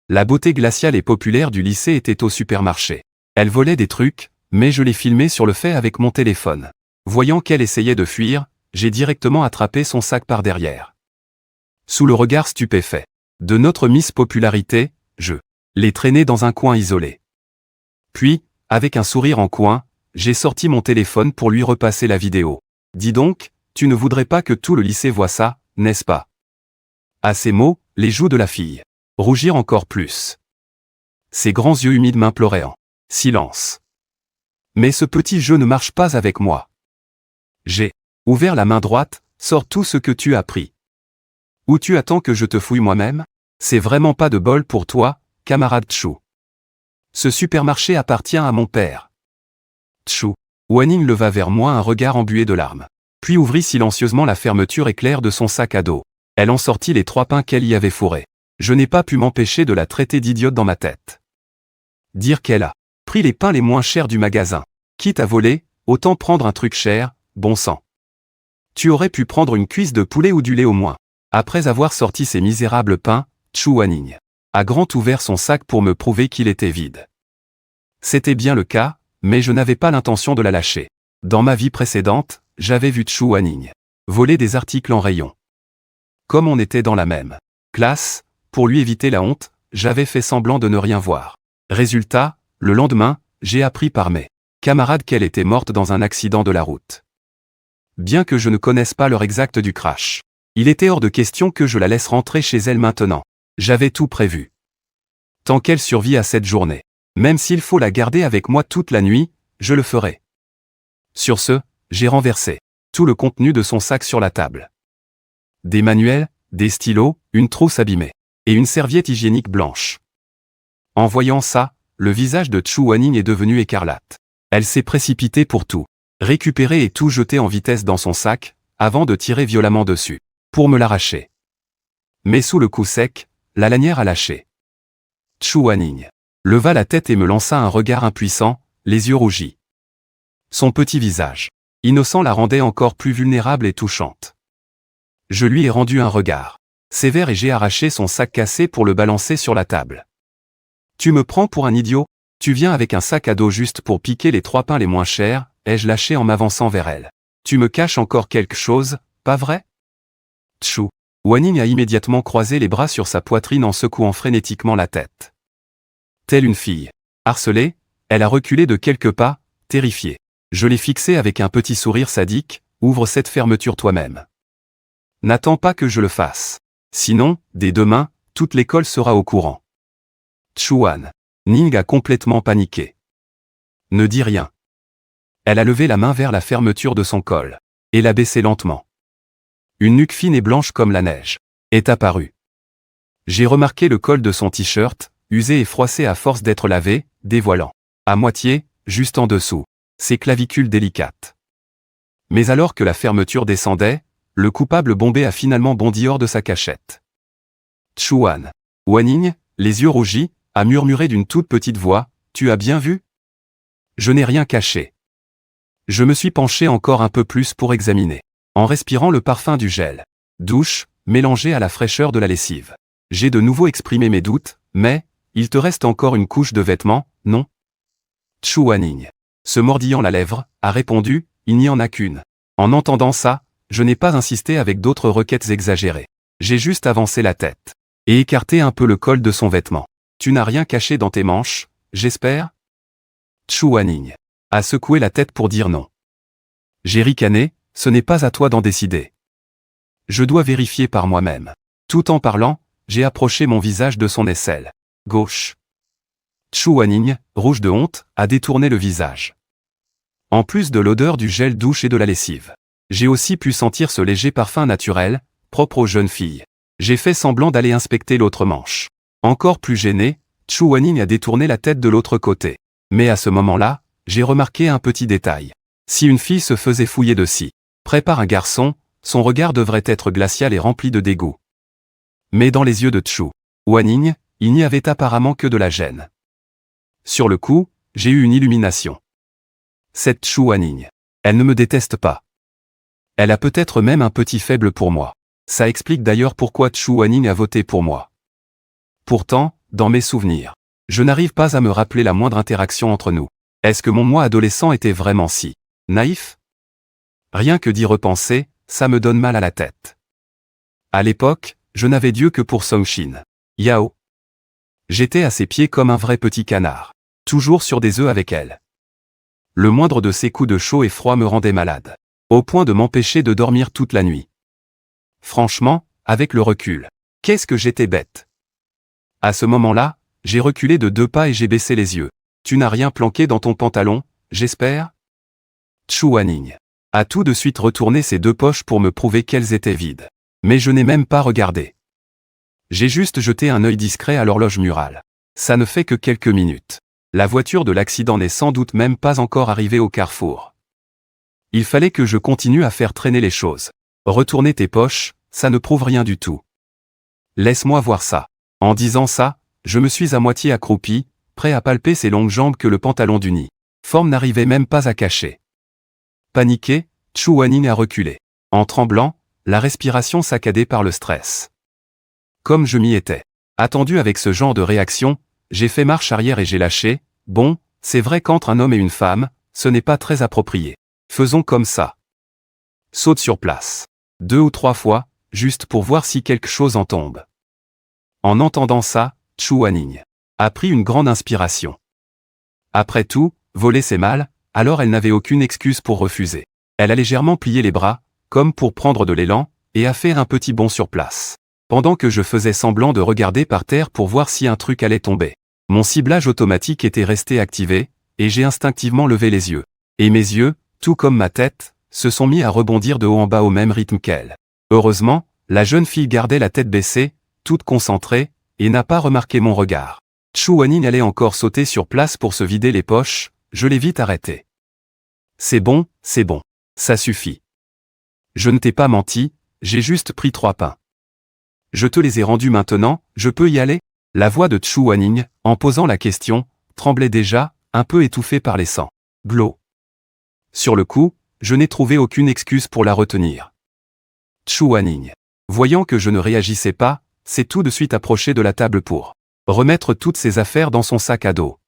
La beauté glaciale et populaire du lycée était au supermarché. Elle volait des trucs, mais je l'ai filmée sur le fait avec mon téléphone. Voyant qu'elle essayait de fuir, j'ai directement attrapé son sac par derrière. Sous le regard stupéfait de notre Miss Popularité, je l'ai traînée dans un coin isolé. Puis, avec un sourire en coin, j'ai sorti mon téléphone pour lui repasser la vidéo. Dis donc, tu ne voudrais pas que tout le lycée voie ça, n'est-ce pas? À ces mots, les joues de la fille rougirent encore plus. Ses grands yeux humides m'imploraient en silence. Mais ce petit jeu ne marche pas avec moi. J'ai ouvert la main droite, sors tout ce que tu as pris. Ou tu attends que je te fouille moi-même? C'est vraiment pas de bol pour toi, camarade Chou. Ce supermarché appartient à mon père. Chou. Wanning leva vers moi un regard embué de larmes. Puis ouvrit silencieusement la fermeture éclair de son sac à dos. Elle en sortit les 3 pains qu'elle y avait fourrés. Je n'ai pas pu m'empêcher de la traiter d'idiote dans ma tête. Dire qu'elle a pris les pains les moins chers du magasin. Quitte à voler, autant prendre un truc cher, bon sang. Tu aurais pu prendre une cuisse de poulet ou du lait au moins. Après avoir sorti ces misérables pains, Chou Wanning a grand ouvert son sac pour me prouver qu'il était vide. C'était bien le cas, mais je n'avais pas l'intention de la lâcher. Dans ma vie précédente, j'avais vu Chou Wanning voler des articles en rayon. Comme on était dans la même classe, pour lui éviter la honte, j'avais fait semblant de ne rien voir. Résultat, le lendemain, j'ai appris par mes camarades qu'elle était morte dans un accident de la route. Bien que je ne connaisse pas l'heure exacte du crash, il était hors de question que je la laisse rentrer chez elle maintenant. J'avais tout prévu. Tant qu'elle survit à cette journée, même s'il faut la garder avec moi toute la nuit, je le ferai. Sur ce, j'ai renversé tout le contenu de son sac sur la table. Des manuels, des stylos, une trousse abîmée et une serviette hygiénique blanche. En voyant ça, le visage de Chou Wanning est devenu écarlate. Elle s'est précipitée pour tout récupérer et tout jeter en vitesse dans son sac, avant de tirer violemment dessus, pour me l'arracher. Mais sous le coup sec, la lanière a lâché. Chou Wanning leva la tête et me lança un regard impuissant, les yeux rougis. Son petit visage innocent la rendait encore plus vulnérable et touchante. Je lui ai rendu un regard sévère et j'ai arraché son sac cassé pour le balancer sur la table. Tu me prends pour un idiot? Tu viens avec un sac à dos juste pour piquer les 3 pains les moins chers, ai-je lâché en m'avançant vers elle. Tu me caches encore quelque chose, pas vrai? Chou Wanning a immédiatement croisé les bras sur sa poitrine en secouant frénétiquement la tête. Telle une fille harcelée, elle a reculé de quelques pas, terrifiée. Je l'ai fixée avec un petit sourire sadique, ouvre cette fermeture toi-même. N'attends pas que je le fasse. Sinon, dès demain, toute l'école sera au courant. Chou Wanning a complètement paniqué. Ne dis rien. Elle a levé la main vers la fermeture de son col, et l'a baissée lentement. Une nuque fine et blanche comme la neige est apparue. J'ai remarqué le col de son t-shirt, usé et froissé à force d'être lavé, dévoilant, à moitié, juste en dessous, ses clavicules délicates. Mais alors que la fermeture descendait, le coupable bombé a finalement bondi hors de sa cachette. Chou Wanning, les yeux rougis, a murmuré d'une toute petite voix, « Tu as bien vu? » Je n'ai rien caché. Je me suis penché encore un peu plus pour examiner, en respirant le parfum du gel douche, mélangé à la fraîcheur de la lessive. J'ai de nouveau exprimé mes doutes, mais, il te reste encore une couche de vêtements, non? Chou Wanning, se mordillant la lèvre, a répondu, il n'y en a qu'une. En entendant ça, je n'ai pas insisté avec d'autres requêtes exagérées. J'ai juste avancé la tête et écarté un peu le col de son vêtement. Tu n'as rien caché dans tes manches, j'espère? Chou Wanning a secoué la tête pour dire non. J'ai ricané, ce n'est pas à toi d'en décider. Je dois vérifier par moi-même. Tout en parlant, j'ai approché mon visage de son aisselle gauche. Chou Wanning, rouge de honte, a détourné le visage. En plus de l'odeur du gel douche et de la lessive, j'ai aussi pu sentir ce léger parfum naturel, propre aux jeunes filles. J'ai fait semblant d'aller inspecter l'autre manche. Encore plus gêné, Chou Wanning a détourné la tête de l'autre côté. Mais à ce moment-là, j'ai remarqué un petit détail. Si une fille se faisait fouiller de si près par un garçon, son regard devrait être glacial et rempli de dégoût. Mais dans les yeux de Chou Wanning, il n'y avait apparemment que de la gêne. Sur le coup, j'ai eu une illumination. Cette Chou Wanning, elle ne me déteste pas. Elle a peut-être même un petit faible pour moi. Ça explique d'ailleurs pourquoi Chou Wanning a voté pour moi. Pourtant, dans mes souvenirs. Je n'arrive pas à me rappeler la moindre interaction entre nous. Est-ce que mon moi adolescent était vraiment si naïf? Rien que d'y repenser, ça me donne mal à la tête. À l'époque, je n'avais Dieu que pour Song-shin. Yao. J'étais à ses pieds comme un vrai petit canard. Toujours sur des œufs avec elle. Le moindre de ces coups de chaud et froid me rendait malade. Au point de m'empêcher de dormir toute la nuit. Franchement, avec le recul, qu'est-ce que j'étais bête. À ce moment-là, j'ai reculé de 2 pas et j'ai baissé les yeux. Tu n'as rien planqué dans ton pantalon, j'espère? Chu Wanning a tout de suite retourné ses 2 poches pour me prouver qu'elles étaient vides. Mais je n'ai même pas regardé. J'ai juste jeté un œil discret à l'horloge murale. Ça ne fait que quelques minutes. La voiture de l'accident n'est sans doute même pas encore arrivée au carrefour. Il fallait que je continue à faire traîner les choses. Retourner tes poches, ça ne prouve rien du tout. Laisse-moi voir ça. En disant ça, je me suis à moitié accroupi, prêt à palper ses longues jambes que le pantalon d'uniforme n'arrivait même pas à cacher. Paniqué, Chu Wanning a reculé. En tremblant, la respiration saccadée par le stress. Comme je m'y étais attendu avec ce genre de réaction, j'ai fait marche arrière et j'ai lâché. Bon, c'est vrai qu'entre un homme et une femme, ce n'est pas très approprié. Faisons comme ça. Saute sur place. 2 ou 3 fois, juste pour voir si quelque chose en tombe. En entendant ça, Chu Wanning a pris une grande inspiration. Après tout, voler c'est mal, alors elle n'avait aucune excuse pour refuser. Elle a légèrement plié les bras, comme pour prendre de l'élan, et a fait un petit bond sur place. Pendant que je faisais semblant de regarder par terre pour voir si un truc allait tomber. Mon ciblage automatique était resté activé, et j'ai instinctivement levé les yeux. Et mes yeux, tout comme ma tête, se sont mis à rebondir de haut en bas au même rythme qu'elle. Heureusement, la jeune fille gardait la tête baissée, toute concentrée, et n'a pas remarqué mon regard. Chu Wanning allait encore sauter sur place pour se vider les poches, je l'ai vite arrêté. C'est bon, ça suffit. Je ne t'ai pas menti, j'ai juste pris 3 pains. Je te les ai rendus maintenant, je peux y aller? La voix de Chu Wanning, en posant la question, tremblait déjà, un peu étouffée par les sanglots. Sur le coup, je n'ai trouvé aucune excuse pour la retenir. Chu Wanning, voyant que je ne réagissais pas, s'est tout de suite approché de la table pour remettre toutes ses affaires dans son sac à dos.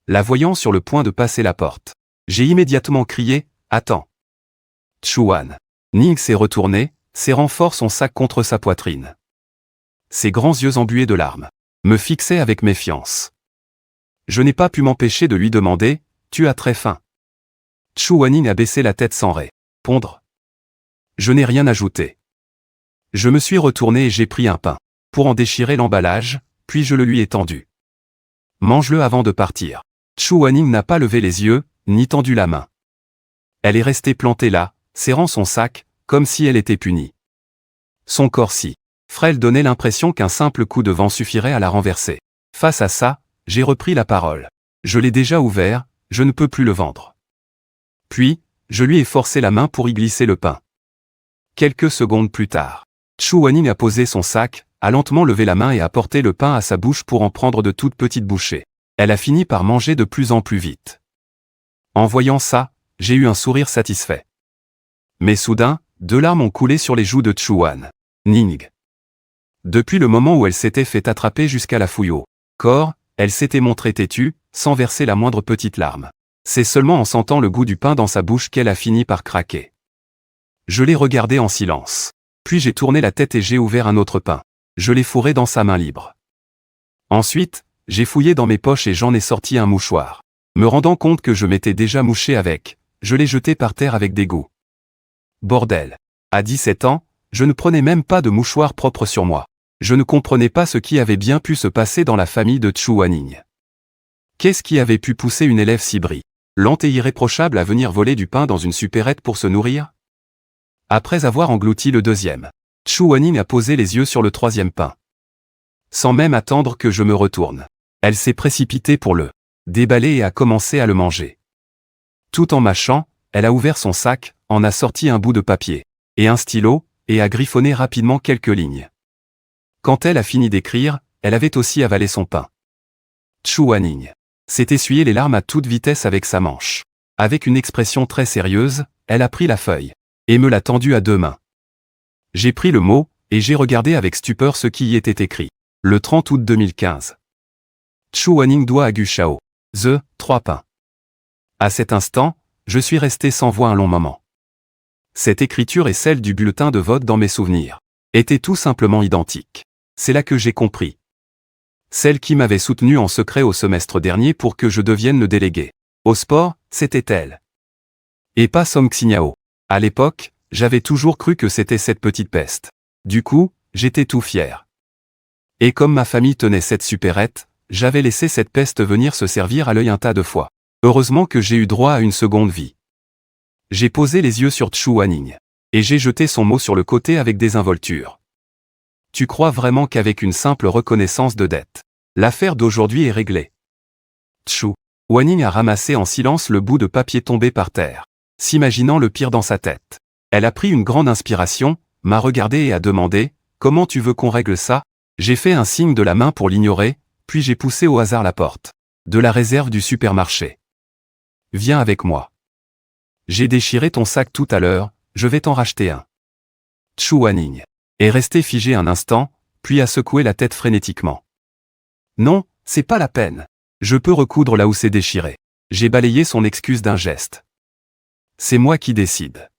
La voyant sur le point de passer la porte, j'ai immédiatement crié « Attends !» Chu Wanning s'est retourné, serrant fort son sac contre sa poitrine. Ses grands yeux embués de larmes me fixaient avec méfiance. Je n'ai pas pu m'empêcher de lui demander « Tu as très faim ?» Chu Wanning a baissé la tête sans répondre. Je n'ai rien ajouté. Je me suis retourné et j'ai pris un pain, pour en déchirer l'emballage, puis je le lui ai tendu. Mange-le avant de partir. Chu Wanning n'a pas levé les yeux, ni tendu la main. Elle est restée plantée là, serrant son sac, comme si elle était punie. Son corps si frêle donnait l'impression qu'un simple coup de vent suffirait à la renverser. Face à ça, j'ai repris la parole. Je l'ai déjà ouvert, je ne peux plus le vendre. Puis, je lui ai forcé la main pour y glisser le pain. Quelques secondes plus tard, Chu Wanning a posé son sac, a lentement levé la main et a porté le pain à sa bouche pour en prendre de toutes petites bouchées. Elle a fini par manger de plus en plus vite. En voyant ça, j'ai eu un sourire satisfait. Mais soudain, 2 larmes ont coulé sur les joues de Chu Wanning. Depuis le moment où elle s'était fait attraper jusqu'à la fouille au corps, elle s'était montrée têtue, sans verser la moindre petite larme. C'est seulement en sentant le goût du pain dans sa bouche qu'elle a fini par craquer. Je l'ai regardée en silence. Puis j'ai tourné la tête et j'ai ouvert un autre pain. Je l'ai fourré dans sa main libre. Ensuite, j'ai fouillé dans mes poches et j'en ai sorti un mouchoir. Me rendant compte que je m'étais déjà mouché avec, je l'ai jeté par terre avec dégoût. Bordel. À 17 ans, je ne prenais même pas de mouchoir propre sur moi. Je ne comprenais pas ce qui avait bien pu se passer dans la famille de Chu Wanning. Qu'est-ce qui avait pu pousser une élève si brillante et irréprochable à venir voler du pain dans une supérette pour se nourrir? Après avoir englouti le 2e, Chu Wanning a posé les yeux sur le 3e pain. Sans même attendre que je me retourne, elle s'est précipitée pour le déballer et a commencé à le manger. Tout en mâchant, elle a ouvert son sac, en a sorti un bout de papier et un stylo, et a griffonné rapidement quelques lignes. Quand elle a fini d'écrire, elle avait aussi avalé son pain. Chu Wanning s'est essuyé les larmes à toute vitesse avec sa manche. Avec une expression très sérieuse, elle a pris la feuille et me l'a tendue à 2 mains. J'ai pris le mot, et j'ai regardé avec stupeur ce qui y était écrit. Le 30 août 2015. Chu Wanning doit à Gu Shao. The 3 pains. À cet instant, je suis resté sans voix un long moment. Cette écriture et celle du bulletin de vote dans mes souvenirs étaient tout simplement identiques. C'est là que j'ai compris. Celle qui m'avait soutenu en secret au semestre dernier pour que je devienne le délégué au sport, c'était elle. Et pas Song Xinyao. À l'époque, j'avais toujours cru que c'était cette petite peste. Du coup, j'étais tout fier. Et comme ma famille tenait cette supérette, j'avais laissé cette peste venir se servir à l'œil un tas de fois. Heureusement que j'ai eu droit à une seconde vie. J'ai posé les yeux sur Chu Wanning. Et j'ai jeté son mot sur le côté avec désinvolture. Tu crois vraiment qu'avec une simple reconnaissance de dette, l'affaire d'aujourd'hui est réglée? Chu Wanning a ramassé en silence le bout de papier tombé par terre, s'imaginant le pire dans sa tête. Elle a pris une grande inspiration, m'a regardé et a demandé « Comment tu veux qu'on règle ça ?» J'ai fait un signe de la main pour l'ignorer, puis j'ai poussé au hasard la porte de la réserve du supermarché. « Viens avec moi. J'ai déchiré ton sac tout à l'heure, je vais t'en racheter un. » Chu Wanning est resté figé un instant, puis a secoué la tête frénétiquement. « Non, c'est pas la peine. Je peux recoudre là où c'est déchiré. » J'ai balayé son excuse d'un geste. « C'est moi qui décide.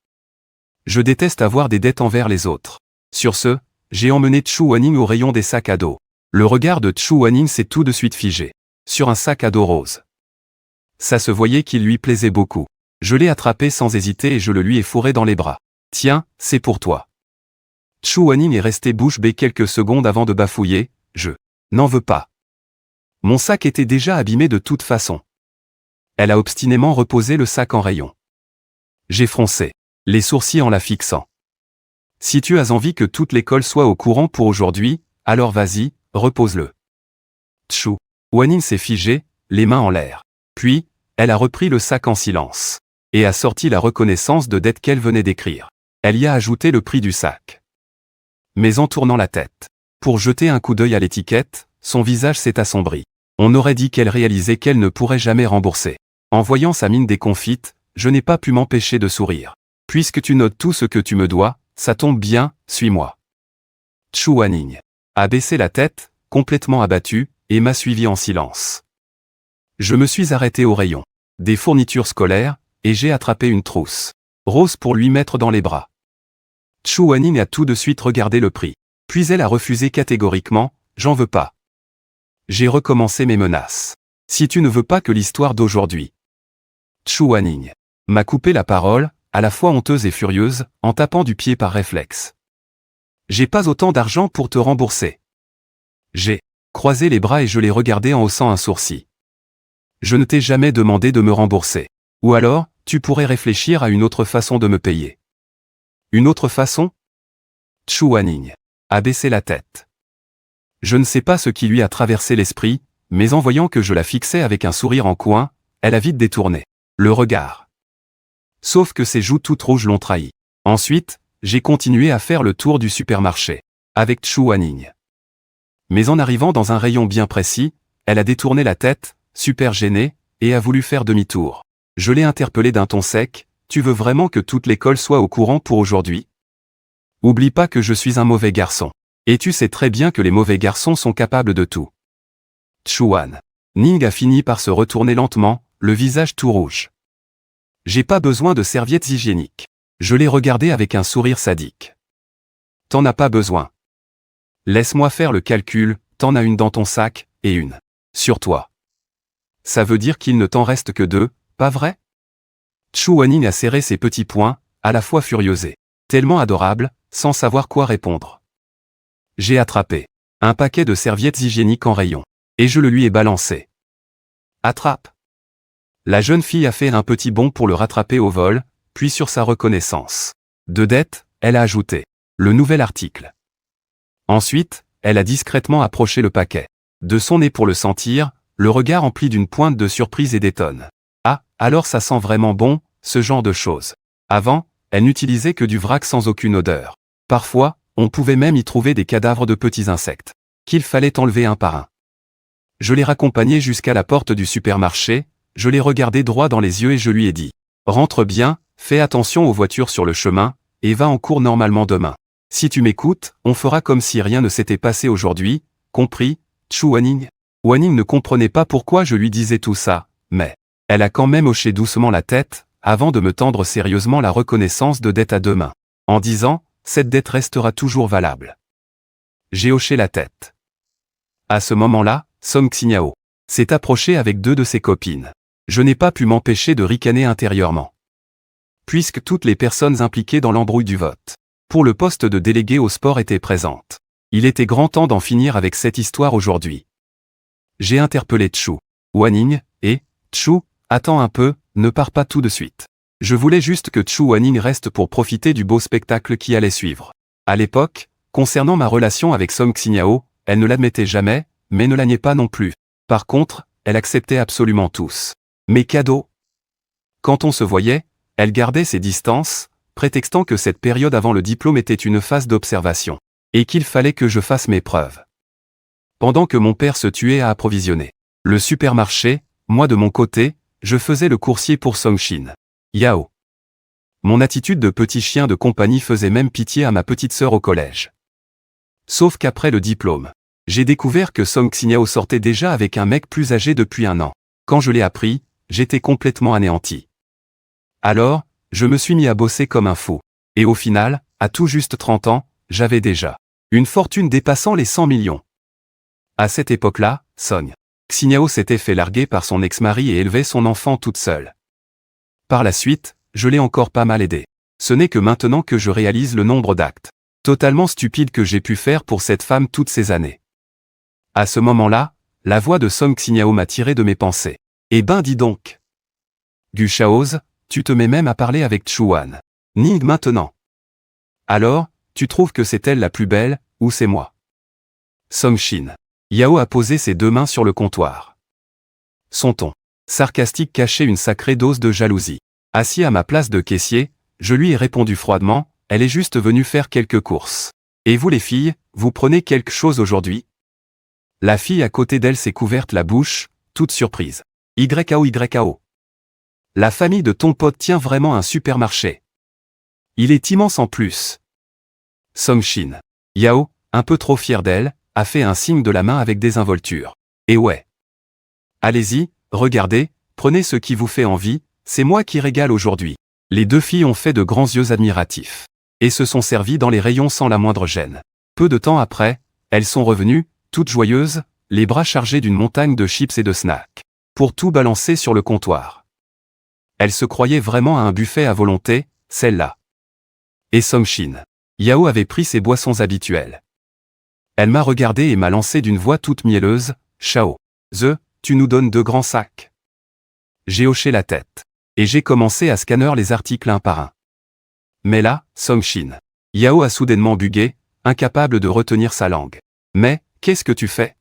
Je déteste avoir des dettes envers les autres. » Sur ce, j'ai emmené Chu Wanning au rayon des sacs à dos. Le regard de Chu Wanning s'est tout de suite figé sur un sac à dos rose. Ça se voyait qu'il lui plaisait beaucoup. Je l'ai attrapé sans hésiter et je le lui ai fourré dans les bras. « Tiens, c'est pour toi. » Chu Wanning est resté bouche bée quelques secondes avant de bafouiller. « Je n'en veux pas. Mon sac était déjà abîmé de toute façon. » Elle a obstinément reposé le sac en rayon. J'ai froncé les sourcils en la fixant. « Si tu as envie que toute l'école soit au courant pour aujourd'hui, alors vas-y, repose-le. » Chu Wanning s'est figée, les mains en l'air. Puis, elle a repris le sac en silence. Et a sorti la reconnaissance de dette qu'elle venait d'écrire. Elle y a ajouté le prix du sac. Mais en tournant la tête, pour jeter un coup d'œil à l'étiquette, son visage s'est assombri. On aurait dit qu'elle réalisait qu'elle ne pourrait jamais rembourser. En voyant sa mine déconfite, je n'ai pas pu m'empêcher de sourire. « Puisque tu notes tout ce que tu me dois, ça tombe bien, suis-moi. » Chu Wanning a baissé la tête, complètement abattu, et m'a suivi en silence. Je me suis arrêté au rayon des fournitures scolaires, et j'ai attrapé une trousse rose pour lui mettre dans les bras. Chu Wanning a tout de suite regardé le prix. Puis elle a refusé catégoriquement, « J'en veux pas. » J'ai recommencé mes menaces. « Si tu ne veux pas que l'histoire d'aujourd'hui... » Chu Wanning m'a coupé la parole, à la fois honteuse et furieuse, en tapant du pied par réflexe. « J'ai pas autant d'argent pour te rembourser. » J'ai croisé les bras et je l'ai regardé en haussant un sourcil. « Je ne t'ai jamais demandé de me rembourser. Ou alors, tu pourrais réfléchir à une autre façon de me payer. » Une autre façon? Chu Wanning a baissé la tête. Je ne sais pas ce qui lui a traversé l'esprit, mais en voyant que je la fixais avec un sourire en coin, elle a vite détourné le regard. Sauf que ses joues toutes rouges l'ont trahi. Ensuite, j'ai continué à faire le tour du supermarché, avec Chu Wanning. Mais en arrivant dans un rayon bien précis, elle a détourné la tête, super gênée, et a voulu faire demi-tour. Je l'ai interpellée d'un ton sec, « Tu veux vraiment que toute l'école soit au courant pour aujourd'hui? Oublie pas que je suis un mauvais garçon. Et tu sais très bien que les mauvais garçons sont capables de tout. » Chu Wanning a fini par se retourner lentement, le visage tout rouge. « J'ai pas besoin de serviettes hygiéniques. » Je l'ai regardé avec un sourire sadique. « T'en as pas besoin. Laisse-moi faire le calcul, t'en as une dans ton sac, et une sur toi. Ça veut dire qu'il ne t'en reste que 2, pas vrai? » Chu Wanning a serré ses petits poings, à la fois furieusé, tellement adorable, sans savoir quoi répondre. J'ai attrapé un paquet de serviettes hygiéniques en rayon, et je le lui ai balancé. « Attrape !» La jeune fille a fait un petit bond pour le rattraper au vol, puis sur sa reconnaissance de dette, elle a ajouté le nouvel article. Ensuite, elle a discrètement approché le paquet de son nez pour le sentir, le regard empli d'une pointe de surprise et d'étonne. Ah, alors ça sent vraiment bon, ce genre de choses. Avant, elle n'utilisait que du vrac sans aucune odeur. Parfois, on pouvait même y trouver des cadavres de petits insectes, qu'il fallait enlever un par un. Je l'ai raccompagnée jusqu'à la porte du supermarché, je l'ai regardé droit dans les yeux et je lui ai dit « Rentre bien, fais attention aux voitures sur le chemin, et va en cours normalement demain. Si tu m'écoutes, on fera comme si rien ne s'était passé aujourd'hui, compris, Chu Wanning ?» Wanning ne comprenait pas pourquoi je lui disais tout ça, mais elle a quand même hoché doucement la tête, avant de me tendre sérieusement la reconnaissance de dette à 2 mains, en disant « Cette dette restera toujours valable ». J'ai hoché la tête. À ce moment-là, Song Xinyao s'est approché avec 2 de ses copines. Je n'ai pas pu m'empêcher de ricaner intérieurement. Puisque toutes les personnes impliquées dans l'embrouille du vote pour le poste de délégué au sport étaient présentes. Il était grand temps d'en finir avec cette histoire aujourd'hui. J'ai interpellé Chu Wanning, et « Chu, attends un peu, ne pars pas tout de suite. Je voulais juste que Chu Wanning reste pour profiter du beau spectacle qui allait suivre. » À l'époque, concernant ma relation avec Song Xinyao, elle ne l'admettait jamais, mais ne la niait pas non plus. Par contre, elle acceptait absolument tous mes cadeaux. Quand on se voyait, elle gardait ses distances, prétextant que cette période avant le diplôme était une phase d'observation, et qu'il fallait que je fasse mes preuves. Pendant que mon père se tuait à approvisionner le supermarché, moi de mon côté, je faisais le coursier pour Song Xinyao. Mon attitude de petit chien de compagnie faisait même pitié à ma petite sœur au collège. Sauf qu'après le diplôme, j'ai découvert que Song Xinyao sortait déjà avec un mec plus âgé depuis 1 an. Quand je l'ai appris, j'étais complètement anéanti. Alors, je me suis mis à bosser comme un fou. Et au final, à tout juste 30 ans, j'avais déjà une fortune dépassant les 100 millions. À cette époque-là, Song Xinyao s'était fait larguer par son ex-mari et élevait son enfant toute seule. Par la suite, je l'ai encore pas mal aidé. Ce n'est que maintenant que je réalise le nombre d'actes totalement stupides que j'ai pu faire pour cette femme toutes ces années. À ce moment-là, la voix de Song Xinyao m'a tiré de mes pensées. Eh ben dis donc. Gu Shaoz, tu te mets même à parler avec Chu Wanning maintenant. Alors, tu trouves que c'est elle la plus belle, ou c'est moi? Song Xinyao a posé ses 2 mains sur le comptoir. Son ton sarcastique cachait une sacrée dose de jalousie. Assis à ma place de caissier, je lui ai répondu froidement, elle est juste venue faire quelques courses. Et vous les filles, vous prenez quelque chose aujourd'hui? La fille à côté d'elle s'est couverte la bouche, toute surprise. YAO. La famille de ton pote tient vraiment un supermarché. Il est immense en plus. Song Xinyao, un peu trop fier d'elle, a fait un signe de la main avec désinvolture. Et ouais. Allez-y, regardez, prenez ce qui vous fait envie, c'est moi qui régale aujourd'hui. Les 2 filles ont fait de grands yeux admiratifs. Et se sont servies dans les rayons sans la moindre gêne. Peu de temps après, elles sont revenues, toutes joyeuses, les bras chargés d'une montagne de chips et de snacks, pour tout balancer sur le comptoir. Elles se croyaient vraiment à un buffet à volonté, celle-là. Et Song Xinyao avait pris ses boissons habituelles. Elle m'a regardé et m'a lancé d'une voix toute mielleuse, « Chao, tu nous donnes 2 grands sacs ?» J'ai hoché la tête. Et j'ai commencé à scanner les articles un par un. Mais là, Song Xinyao a soudainement bugué, incapable de retenir sa langue. « Mais, qu'est-ce que tu fais ?»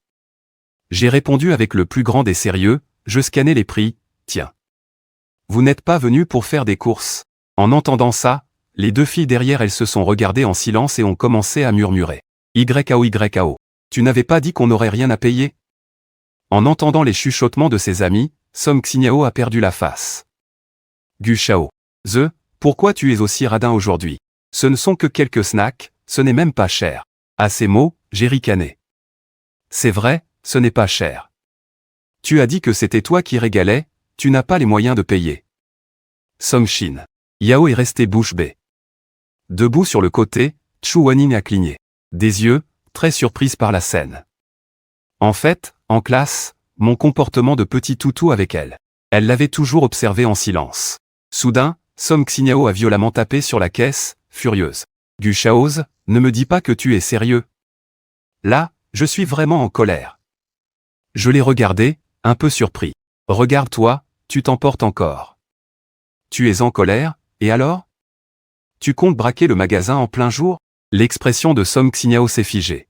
J'ai répondu avec le plus grand des sérieux, je scannais les prix, tiens. Vous n'êtes pas venu pour faire des courses. En entendant ça, les 2 filles derrière elles se sont regardées en silence et ont commencé à murmurer. YAO. Tu n'avais pas dit qu'on n'aurait rien à payer? En entendant les chuchotements de ses amis, Song Xinyao a perdu la face. Gu Shaoz, pourquoi tu es aussi radin aujourd'hui? Ce ne sont que quelques snacks, ce n'est même pas cher. À ces mots, j'ai ricané. C'est vrai, ce n'est pas cher. Tu as dit que c'était toi qui régalais, tu n'as pas les moyens de payer. Song Xinyao est resté bouche bée. Debout sur le côté, Chu Wanning a cligné des yeux, très surprise par la scène. En fait, en classe, mon comportement de petit toutou avec elle. Elle l'avait toujours observé en silence. Soudain, Song Xinyao a violemment tapé sur la caisse, furieuse. Gu Shaoz, ne me dis pas que tu es sérieux. Là, je suis vraiment en colère. Je l'ai regardé, un peu surpris. Regarde-toi, tu t'emportes encore. Tu es en colère, et alors? Tu comptes braquer le magasin en plein jour? L'expression de Song Xinyao s'est figée.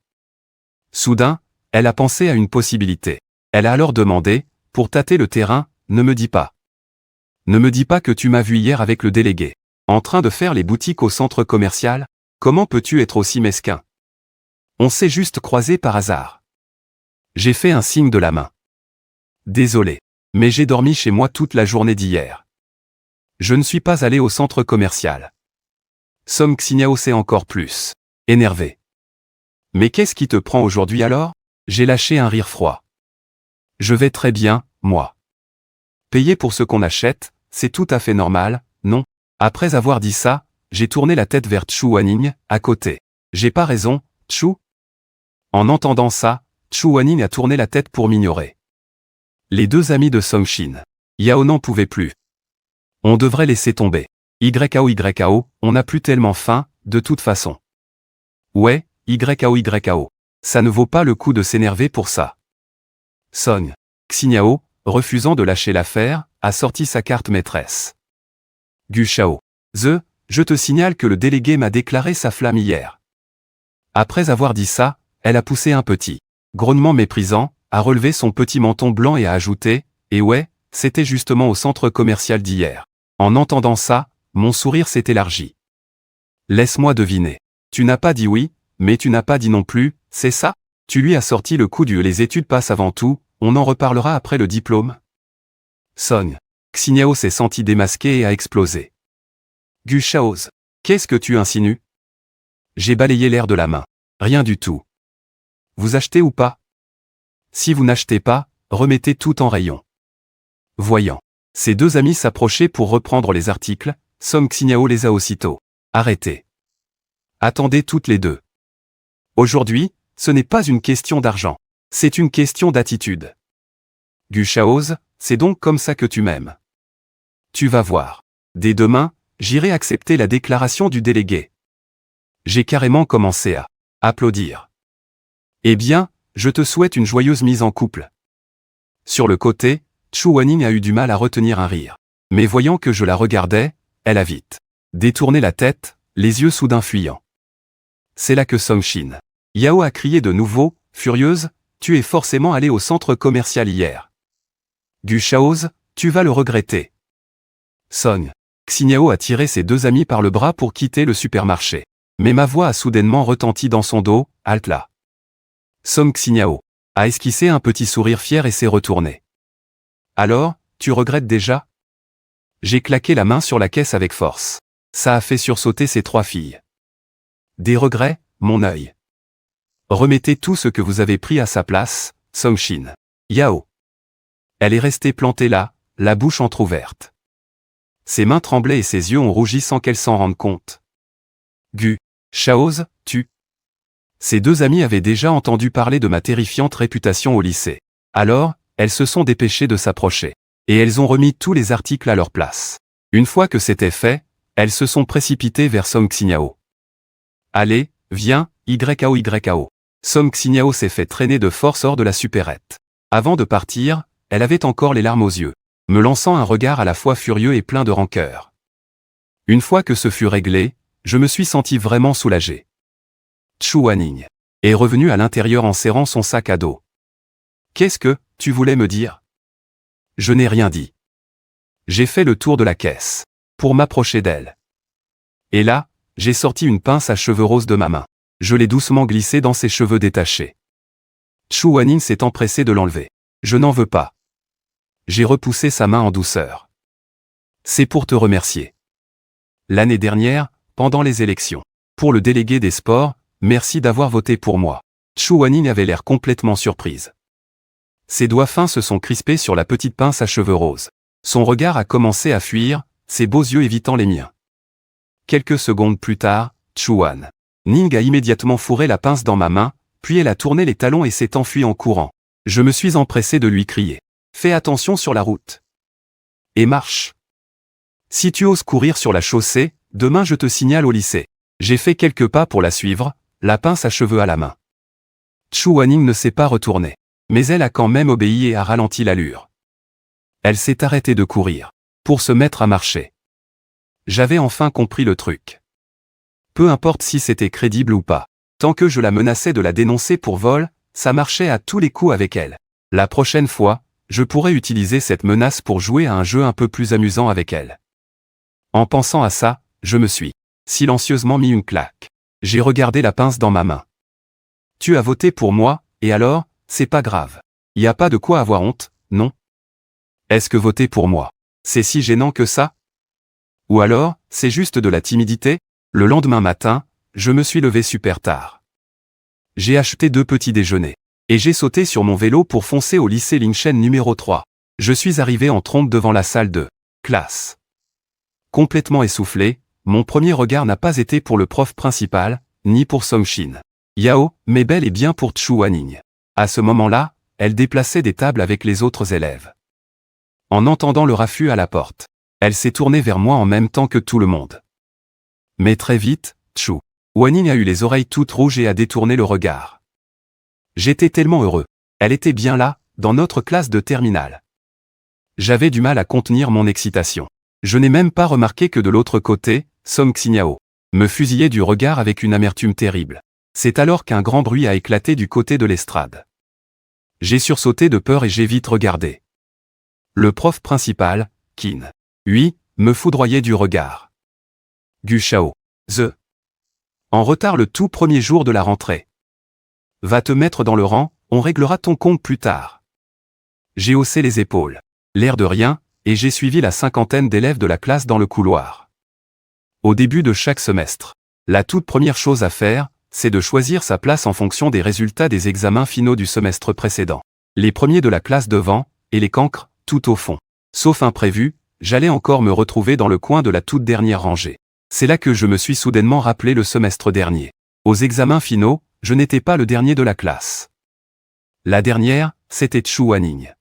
Soudain, elle a pensé à une possibilité. Elle a alors demandé, pour tâter le terrain, ne me dis pas. Ne me dis pas que tu m'as vu hier avec le délégué. En train de faire les boutiques au centre commercial? Comment peux-tu être aussi mesquin? On s'est juste croisés par hasard. J'ai fait un signe de la main. Désolé, mais j'ai dormi chez moi toute la journée d'hier. Je ne suis pas allé au centre commercial. Song Xinyao s'est encore plus énervé. Mais qu'est-ce qui te prend aujourd'hui alors? J'ai lâché un rire froid. Je vais très bien, moi. Payer pour ce qu'on achète, c'est tout à fait normal, non? Après avoir dit ça, j'ai tourné la tête vers Chu Wanning, à côté. J'ai pas raison, Chu? En entendant ça, Chu Wanning a tourné la tête pour m'ignorer. Les deux amis de Song Shin. Yao n'en pouvait plus. On devrait laisser tomber. YAO, on n'a plus tellement faim, de toute façon. Ouais, YAO. Ça ne vaut pas le coup de s'énerver pour ça. Song Xinyao, refusant de lâcher l'affaire, a sorti sa carte maîtresse. Gu Shao. Je te signale que le délégué m'a déclaré sa flamme hier. Après avoir dit ça, elle a poussé un petit grognement méprisant, a relevé son petit menton blanc et a ajouté, et ouais, c'était justement au centre commercial d'hier. En entendant ça, mon sourire s'est élargi. Laisse-moi deviner. Tu n'as pas dit oui, mais tu n'as pas dit non plus, c'est ça? Tu lui as sorti le coup du les études passent avant tout, on en reparlera après le diplôme? Song Xinyao s'est senti démasqué et a explosé. Gu Shaoz, qu'est-ce que tu insinues? J'ai balayé l'air de la main. Rien du tout. Vous achetez ou pas? Si vous n'achetez pas, remettez tout en rayon. Voyant ces deux amis s'approcher pour reprendre les articles, Song Xinyao les a aussitôt arrêtés. Attendez toutes les deux. Aujourd'hui, ce n'est pas une question d'argent. C'est une question d'attitude. Gu Shaoz, c'est donc comme ça que tu m'aimes. Tu vas voir. Dès demain, j'irai accepter la déclaration du délégué. J'ai carrément commencé à applaudir. Eh bien, je te souhaite une joyeuse mise en couple. Sur le côté, Chu Wanning a eu du mal à retenir un rire. Mais voyant que je la regardais, elle a vite détourné la tête, les yeux soudain fuyants. C'est là que Song Shin Yao a crié de nouveau, furieuse, tu es forcément allé au centre commercial hier. Gu Shaoz, tu vas le regretter. Song Xinyao a tiré ses deux amis par le bras pour quitter le supermarché. Mais ma voix a soudainement retenti dans son dos, halte là. Song Xinyao a esquissé un petit sourire fier et s'est retourné. Alors, tu regrettes déjà? J'ai claqué la main sur la caisse avec force. Ça a fait sursauter ces trois filles. Des regrets, mon œil. Remettez tout ce que vous avez pris à sa place, Song Shin Yao. Elle est restée plantée là, la bouche entr'ouverte. Ses mains tremblaient et ses yeux ont rougi sans qu'elle s'en rende compte. Gu Shaoz, tu. Ces deux amies avaient déjà entendu parler de ma terrifiante réputation au lycée. Alors, elles se sont dépêchées de s'approcher. Et elles ont remis tous les articles à leur place. Une fois que c'était fait, elles se sont précipitées vers Song Xinyao. Allez, viens, YAO. Song Xinyao s'est fait traîner de force hors de la supérette. Avant de partir, elle avait encore les larmes aux yeux, me lançant un regard à la fois furieux et plein de rancœur. Une fois que ce fut réglé, je me suis senti vraiment soulagé. Chu Wanning est revenu à l'intérieur en serrant son sac à dos. Qu'est-ce que tu voulais me dire? Je n'ai rien dit. J'ai fait le tour de la caisse pour m'approcher d'elle. Et là, j'ai sorti une pince à cheveux roses de ma main. Je l'ai doucement glissée dans ses cheveux détachés. Chu Wanning s'est empressé de l'enlever. Je n'en veux pas. J'ai repoussé sa main en douceur. C'est pour te remercier. L'année dernière, pendant les élections, pour le délégué des sports, merci d'avoir voté pour moi. Chu Wanning avait l'air complètement surprise. Ses doigts fins se sont crispés sur la petite pince à cheveux roses. Son regard a commencé à fuir, ses beaux yeux évitant les miens. Quelques secondes plus tard, Chu Wanning a immédiatement fourré la pince dans ma main, puis elle a tourné les talons et s'est enfuie en courant. Je me suis empressé de lui crier. Fais attention sur la route. Et marche. Si tu oses courir sur la chaussée, demain je te signale au lycée. J'ai fait quelques pas pour la suivre, la pince à cheveux à la main. Chu Wanning ne s'est pas retournée. Mais elle a quand même obéi et a ralenti l'allure. Elle s'est arrêtée de courir, pour se mettre à marcher. J'avais enfin compris le truc. Peu importe si c'était crédible ou pas, tant que je la menaçais de la dénoncer pour vol, ça marchait à tous les coups avec elle. La prochaine fois, je pourrais utiliser cette menace pour jouer à un jeu un peu plus amusant avec elle. En pensant à ça, je me suis silencieusement mis une claque. J'ai regardé la pince dans ma main. Tu as voté pour moi, et alors? C'est pas grave. Y a pas de quoi avoir honte, non? Est-ce que voter pour moi, c'est si gênant que ça? Ou alors, c'est juste de la timidité? Le lendemain matin, je me suis levé super tard. J'ai acheté 2 petits déjeuners. Et j'ai sauté sur mon vélo pour foncer au lycée Lingshen numéro 3. Je suis arrivé en trompe devant la salle de classe. Complètement essoufflé, mon premier regard n'a pas été pour le prof principal, ni pour Song-Shin Yao, mais bel et bien pour Chu Wanning. À ce moment-là, elle déplaçait des tables avec les autres élèves. En entendant le raffut à la porte, elle s'est tournée vers moi en même temps que tout le monde. Mais très vite, Chu Wanning a eu les oreilles toutes rouges et a détourné le regard. J'étais tellement heureux. Elle était bien là, dans notre classe de terminale. J'avais du mal à contenir mon excitation. Je n'ai même pas remarqué que de l'autre côté, Song Xinyao me fusillait du regard avec une amertume terrible. C'est alors qu'un grand bruit a éclaté du côté de l'estrade. J'ai sursauté de peur et j'ai vite regardé. Le prof principal, Qin Hui, me foudroyait du regard. Gu Shao. En retard le tout premier jour de la rentrée. Va te mettre dans le rang, on réglera ton compte plus tard. J'ai haussé les épaules. L'air de rien, et j'ai suivi la cinquantaine d'élèves de la classe dans le couloir. Au début de chaque semestre, la toute première chose à faire, c'est de choisir sa place en fonction des résultats des examens finaux du semestre précédent. Les premiers de la classe devant, et les cancres, tout au fond. Sauf imprévu, j'allais encore me retrouver dans le coin de la toute dernière rangée. C'est là que je me suis soudainement rappelé le semestre dernier. Aux examens finaux, je n'étais pas le dernier de la classe. La dernière, c'était Chu Wanning.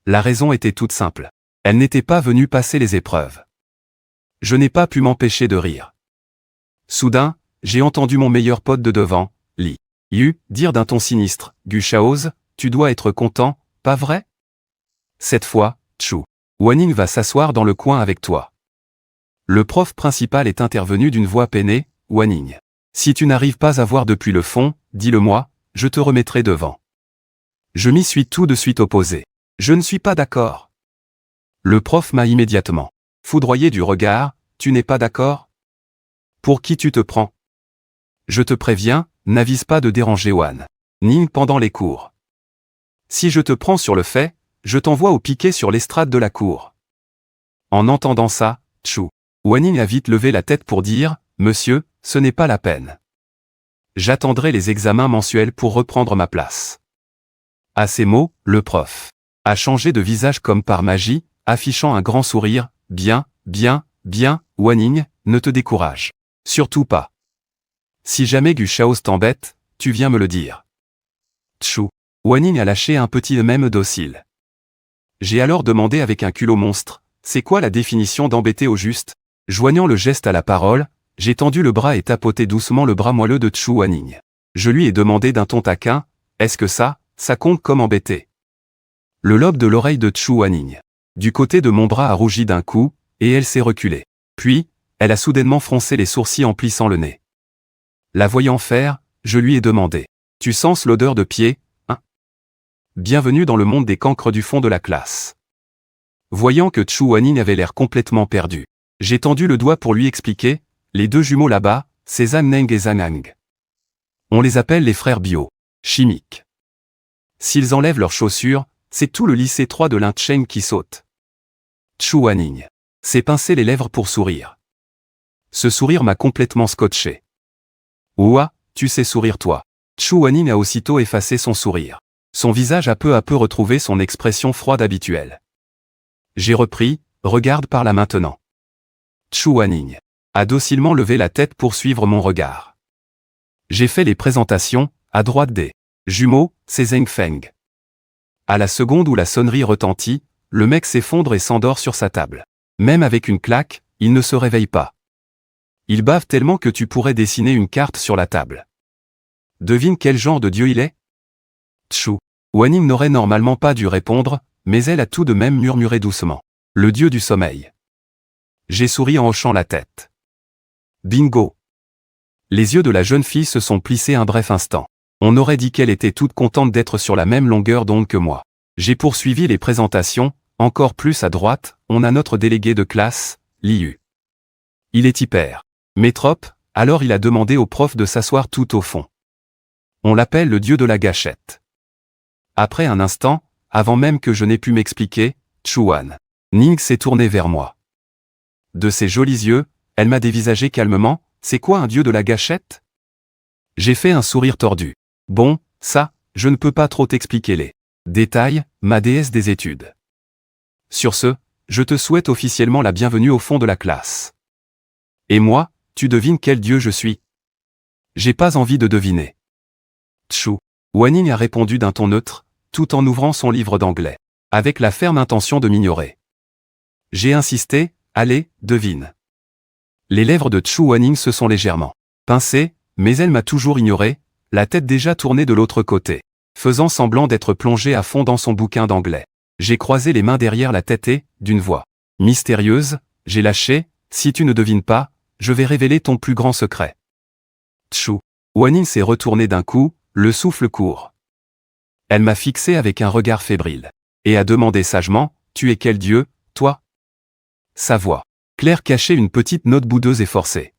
La raison était toute simple. Elle n'était pas venue passer les épreuves. Je n'ai pas pu m'empêcher de rire. Soudain, j'ai entendu mon meilleur pote de devant, Li Yu, dire d'un ton sinistre, Gu Shaoz, tu dois être content, pas vrai? Cette fois, Chu Wanning va s'asseoir dans le coin avec toi. Le prof principal est intervenu d'une voix peinée, Wanning. Si tu n'arrives pas à voir depuis le fond, dis-le-moi, je te remettrai devant. Je m'y suis tout de suite opposé. Je ne suis pas d'accord. Le prof m'a immédiatement foudroyé du regard, tu n'es pas d'accord? Pour qui tu te prends? Je te préviens, n'avise pas de déranger Wan Ning pendant les cours. Si je te prends sur le fait, je t'envoie au piquet sur l'estrade de la cour. En entendant ça, Chu Wanning a vite levé la tête pour dire, monsieur, ce n'est pas la peine. J'attendrai les examens mensuels pour reprendre ma place. À ces mots, le prof a changé de visage comme par magie, affichant un grand sourire, bien, Wanning, ne te décourage. Surtout pas. Si jamais Gu Shaoz t'embête, tu viens me le dire. Chu Wanning a lâché un petit même docile. J'ai alors demandé avec un culot monstre, c'est quoi la définition d'embêter au juste? Joignant le geste à la parole, j'ai tendu le bras et tapoté doucement le bras moelleux de Chu Wanning. Je lui ai demandé d'un ton taquin, est-ce que ça compte comme embêter? Le lobe de l'oreille de Chu Wanning, du côté de mon bras a rougi d'un coup, et elle s'est reculée. Puis, elle a soudainement froncé les sourcils en plissant le nez. La voyant faire, je lui ai demandé, tu sens l'odeur de pied, hein? Bienvenue dans le monde des cancres du fond de la classe. Voyant que Chu Wanning avait l'air complètement perdu, j'ai tendu le doigt pour lui expliquer, les deux jumeaux là-bas, c'est Zhang Neng et Zhang Ang. On les appelle les frères bio, chimiques. S'ils enlèvent leurs chaussures, c'est tout le lycée 3 de Lincheng qui saute. Chu Wanning s'est pincé les lèvres pour sourire. Ce sourire m'a complètement scotché. Ouah, tu sais sourire toi. Chu Wanning a aussitôt effacé son sourire. Son visage a peu à peu retrouvé son expression froide habituelle. J'ai repris, regarde par là maintenant. Chu Wanning a docilement levé la tête pour suivre mon regard. J'ai fait les présentations, à droite des jumeaux, c'est Zheng Feng. À la seconde où la sonnerie retentit, le mec s'effondre et s'endort sur sa table. Même avec une claque, il ne se réveille pas. Il bave tellement que tu pourrais dessiner une carte sur la table. Devine quel genre de dieu il est? Chu Wanning n'aurait normalement pas dû répondre, mais elle a tout de même murmuré doucement. Le dieu du sommeil. J'ai souri en hochant la tête. Bingo! Les yeux de la jeune fille se sont plissés un bref instant. On aurait dit qu'elle était toute contente d'être sur la même longueur d'onde que moi. J'ai poursuivi les présentations, encore plus à droite, on a notre délégué de classe, Li Yu. Il est hyper métrope, alors il a demandé au prof de s'asseoir tout au fond. On l'appelle le dieu de la gâchette. Après un instant, avant même que je n'ai pu m'expliquer, Chu Wanning s'est tournée vers moi. De ses jolis yeux, elle m'a dévisagé calmement, c'est quoi un dieu de la gâchette? J'ai fait un sourire tordu. Bon, ça, je ne peux pas trop t'expliquer les détails, ma déesse des études. Sur ce, je te souhaite officiellement la bienvenue au fond de la classe. Et moi, tu devines quel dieu je suis? J'ai pas envie de deviner. Tchou. Wanning a répondu d'un ton neutre, tout en ouvrant son livre d'anglais, avec la ferme intention de m'ignorer. J'ai insisté, allez, devine. Les lèvres de Tchou Wanning se sont légèrement pincées, mais elle m'a toujours ignoré, la tête déjà tournée de l'autre côté, faisant semblant d'être plongée à fond dans son bouquin d'anglais. J'ai croisé les mains derrière la tête et, d'une voix mystérieuse, j'ai lâché, si tu ne devines pas, je vais révéler ton plus grand secret. Tchou. Wanning s'est retournée d'un coup, le souffle court. Elle m'a fixé avec un regard fébrile, et a demandé sagement, tu es quel dieu, toi? Sa voix claire cachait une petite note boudeuse et forcée.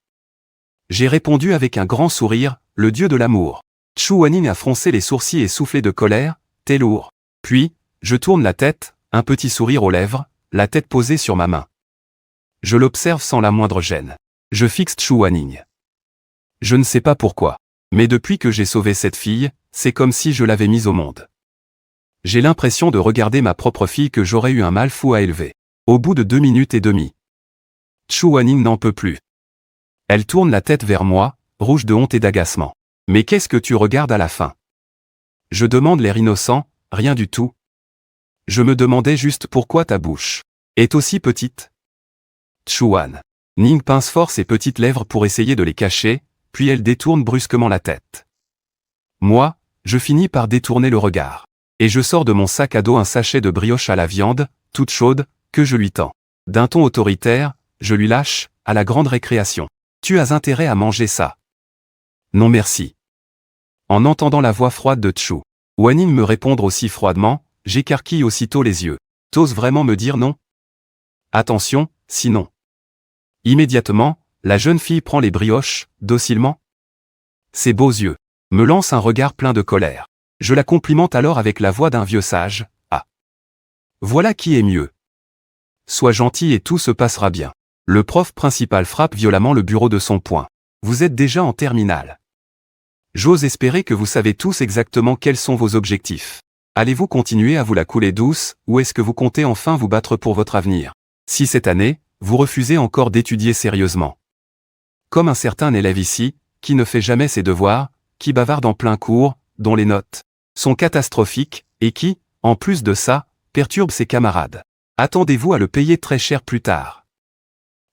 J'ai répondu avec un grand sourire, le dieu de l'amour. Tchou Wanning a froncé les sourcils et soufflé de colère, t'es lourd. Puis, je tourne la tête, un petit sourire aux lèvres, la tête posée sur ma main. Je l'observe sans la moindre gêne. Je fixe Tchou Wanning. Je ne sais pas pourquoi, mais depuis que j'ai sauvé cette fille, c'est comme si je l'avais mise au monde. J'ai l'impression de regarder ma propre fille que j'aurais eu un mal fou à élever. Au bout de 2 minutes et demie. Tchou Wanning n'en peut plus. Elle tourne la tête vers moi, rouge de honte et d'agacement. Mais qu'est-ce que tu regardes à la fin? Je demande l'air innocent, rien du tout. Je me demandais juste pourquoi ta bouche est aussi petite. Tchou Wanning pince fort ses petites lèvres pour essayer de les cacher, puis elle détourne brusquement la tête. Moi, je finis par détourner le regard. Et je sors de mon sac à dos un sachet de brioche à la viande, toute chaude, que je lui tends. D'un ton autoritaire, je lui lâche, à la grande récréation. Tu as intérêt à manger ça. Non merci. En entendant la voix froide de Tchou Wanning me répondre aussi froidement, j'écarquille aussitôt les yeux. T'oses vraiment me dire non? Attention, sinon. Immédiatement, la jeune fille prend les brioches, docilement. Ses beaux yeux me lancent un regard plein de colère. Je la complimente alors avec la voix d'un vieux sage. Ah. Voilà qui est mieux. Sois gentil et tout se passera bien. Le prof principal frappe violemment le bureau de son poing. Vous êtes déjà en terminale. J'ose espérer que vous savez tous exactement quels sont vos objectifs. Allez-vous continuer à vous la couler douce, ou est-ce que vous comptez enfin vous battre pour votre avenir? Si cette année, vous refusez encore d'étudier sérieusement. Comme un certain élève ici, qui ne fait jamais ses devoirs, qui bavarde en plein cours, dont les notes sont catastrophiques, et qui, en plus de ça, perturbe ses camarades. Attendez-vous à le payer très cher plus tard.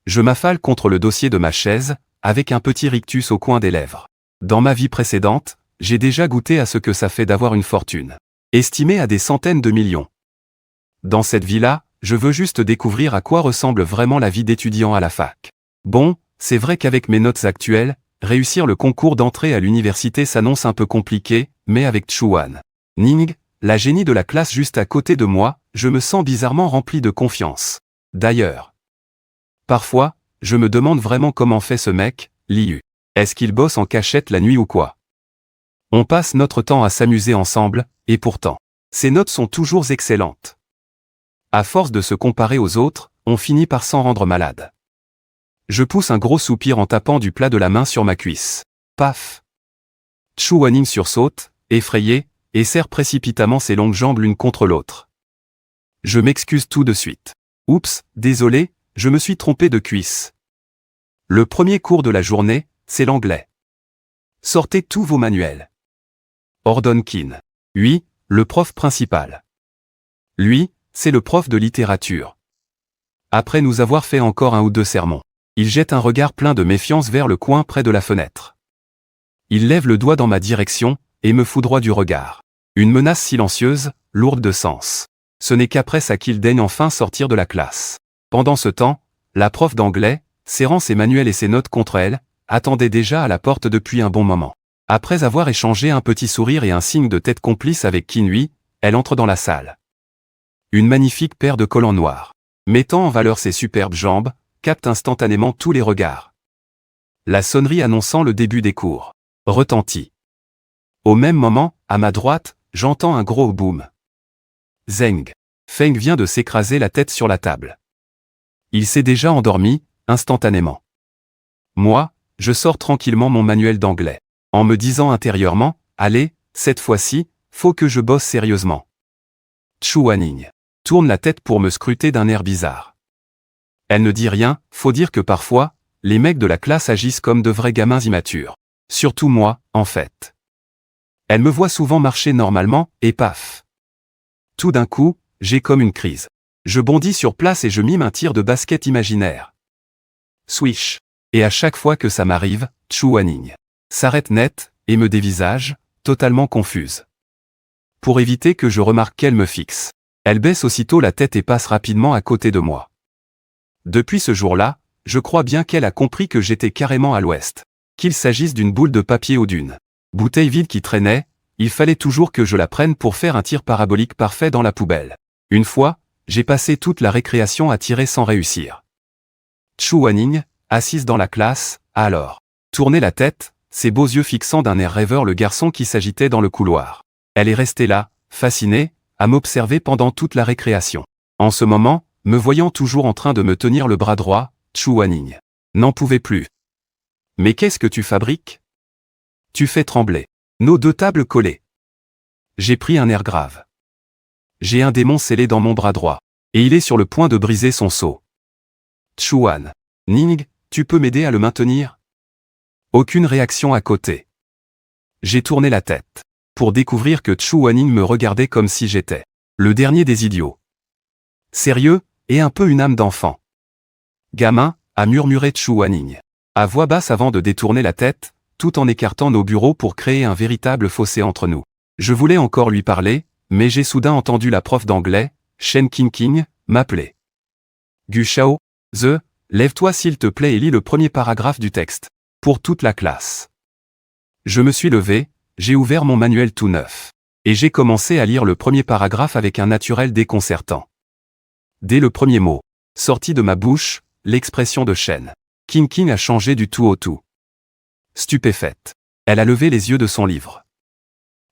Je m'affale contre le dossier de ma chaise, avec un petit rictus au coin des lèvres. Dans ma vie précédente, j'ai déjà goûté à ce que ça fait d'avoir une fortune, estimée à des centaines de millions. Dans cette vie-là, je veux juste découvrir à quoi ressemble vraiment la vie d'étudiant à la fac. Bon, c'est vrai qu'avec mes notes actuelles, réussir le concours d'entrée à l'université s'annonce un peu compliqué, mais avec Tchou Wanning, la génie de la classe juste à côté de moi, je me sens bizarrement rempli de confiance. D'ailleurs, parfois, je me demande vraiment comment fait ce mec, Liu. Est-ce qu'il bosse en cachette la nuit ou quoi? On passe notre temps à s'amuser ensemble, et pourtant, ses notes sont toujours excellentes. À force de se comparer aux autres, on finit par s'en rendre malade. Je pousse un gros soupir en tapant du plat de la main sur ma cuisse. Paf! Tchou Wanning sursaute, effrayé, et serre précipitamment ses longues jambes l'une contre l'autre. Je m'excuse tout de suite. Oups, désolé, je me suis trompé de cuisse. Le premier cours de la journée, c'est l'anglais. Sortez tous vos manuels. Ordonne Kin. Oui, le prof principal. Lui, c'est le prof de littérature. Après nous avoir fait encore un ou deux sermons, il jette un regard plein de méfiance vers le coin près de la fenêtre. Il lève le doigt dans ma direction, et me foudroie du regard. Une menace silencieuse, lourde de sens. Ce n'est qu'après ça qu'il daigne enfin sortir de la classe. Pendant ce temps, la prof d'anglais, serrant ses manuels et ses notes contre elle, attendait déjà à la porte depuis un bon moment. Après avoir échangé un petit sourire et un signe de tête complice avec Kinui, elle entre dans la salle. Une magnifique paire de collants noirs, mettant en valeur ses superbes jambes, capte instantanément tous les regards. La sonnerie annonçant le début des cours retentit. Au même moment, à ma droite, j'entends un gros boom. Zeng. Feng vient de s'écraser la tête sur la table. Il s'est déjà endormi, instantanément. Moi, je sors tranquillement mon manuel d'anglais, en me disant intérieurement, allez, cette fois-ci, faut que je bosse sérieusement. Chu Wanning tourne la tête pour me scruter d'un air bizarre. Elle ne dit rien, faut dire que parfois, les mecs de la classe agissent comme de vrais gamins immatures. Surtout moi, en fait. Elle me voit souvent marcher normalement, et paf. Tout d'un coup, j'ai comme une crise. Je bondis sur place et je mime un tir de basket imaginaire. Swish. Et à chaque fois que ça m'arrive, Chu Wanning s'arrête net, et me dévisage, totalement confuse. Pour éviter que je remarque qu'elle me fixe, elle baisse aussitôt la tête et passe rapidement à côté de moi. Depuis ce jour-là, je crois bien qu'elle a compris que j'étais carrément à l'ouest. Qu'il s'agisse d'une boule de papier ou d'une bouteille vide qui traînait, il fallait toujours que je la prenne pour faire un tir parabolique parfait dans la poubelle. Une fois, j'ai passé toute la récréation à tirer sans réussir. Chu Wanning, assise dans la classe, a alors tourné la tête, ses beaux yeux fixant d'un air rêveur le garçon qui s'agitait dans le couloir. Elle est restée là, fascinée, à m'observer pendant toute la récréation. En ce moment, me voyant toujours en train de me tenir le bras droit, Chu Wanning n'en pouvait plus. Mais qu'est-ce que tu fabriques? Tu fais trembler nos deux tables collées. J'ai pris un air grave. J'ai un démon scellé dans mon bras droit, et il est sur le point de briser son seau. Chu Wanning, tu peux m'aider à le maintenir? Aucune réaction à côté. J'ai tourné la tête, pour découvrir que Chu Wanning me regardait comme si j'étais le dernier des idiots. Sérieux, et un peu une âme d'enfant. Gamin, a murmuré Chu Wanning, à voix basse avant de détourner la tête, tout en écartant nos bureaux pour créer un véritable fossé entre nous. Je voulais encore lui parler, mais j'ai soudain entendu la prof d'anglais, Shen Qingqing, m'appeler. Gu Shao, lève-toi s'il te plaît et lis le premier paragraphe du texte. Pour toute la classe. Je me suis levé, j'ai ouvert mon manuel tout neuf. Et j'ai commencé à lire le premier paragraphe avec un naturel déconcertant. Dès le premier mot, sorti de ma bouche, l'expression de Shen Qingqing a changé du tout au tout. Stupéfaite. Elle a levé les yeux de son livre.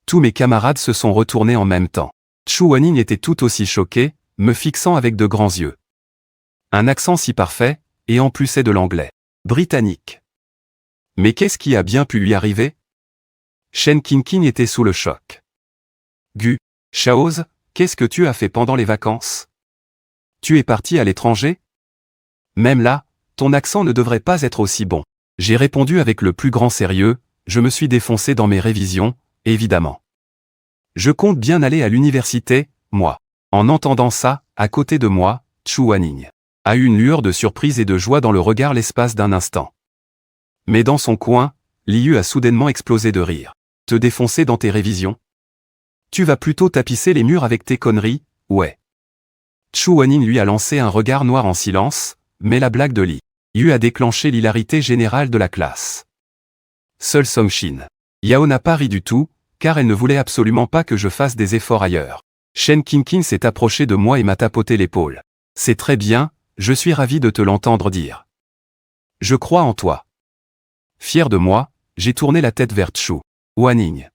Tous mes camarades se sont retournés en même temps. Chu Wanning était tout aussi choqué, me fixant avec de grands yeux. Un accent si parfait, et en plus c'est de l'anglais britannique. Mais qu'est-ce qui a bien pu lui arriver? Shen Qingqing était sous le choc. Gu Shao, qu'est-ce que tu as fait pendant les vacances? Tu es parti à l'étranger? Même là, ton accent ne devrait pas être aussi bon. J'ai répondu avec le plus grand sérieux, je me suis défoncé dans mes révisions, évidemment. Je compte bien aller à l'université, moi. En entendant ça, à côté de moi, Chu Wanning a eu une lueur de surprise et de joie dans le regard l'espace d'un instant. Mais dans son coin, Liu a soudainement explosé de rire. Te défoncer dans tes révisions? Tu vas plutôt tapisser les murs avec tes conneries, ouais. Chu Wanning lui a lancé un regard noir en silence, mais la blague de Liu a déclenché l'hilarité générale de la classe. Seul Song Shin Yao n'a pas ri du tout, car elle ne voulait absolument pas que je fasse des efforts ailleurs. Shen Qingqing s'est approché de moi et m'a tapoté l'épaule. C'est très bien, je suis ravi de te l'entendre dire. Je crois en toi. Fier de moi, j'ai tourné la tête vers Chu Wanning.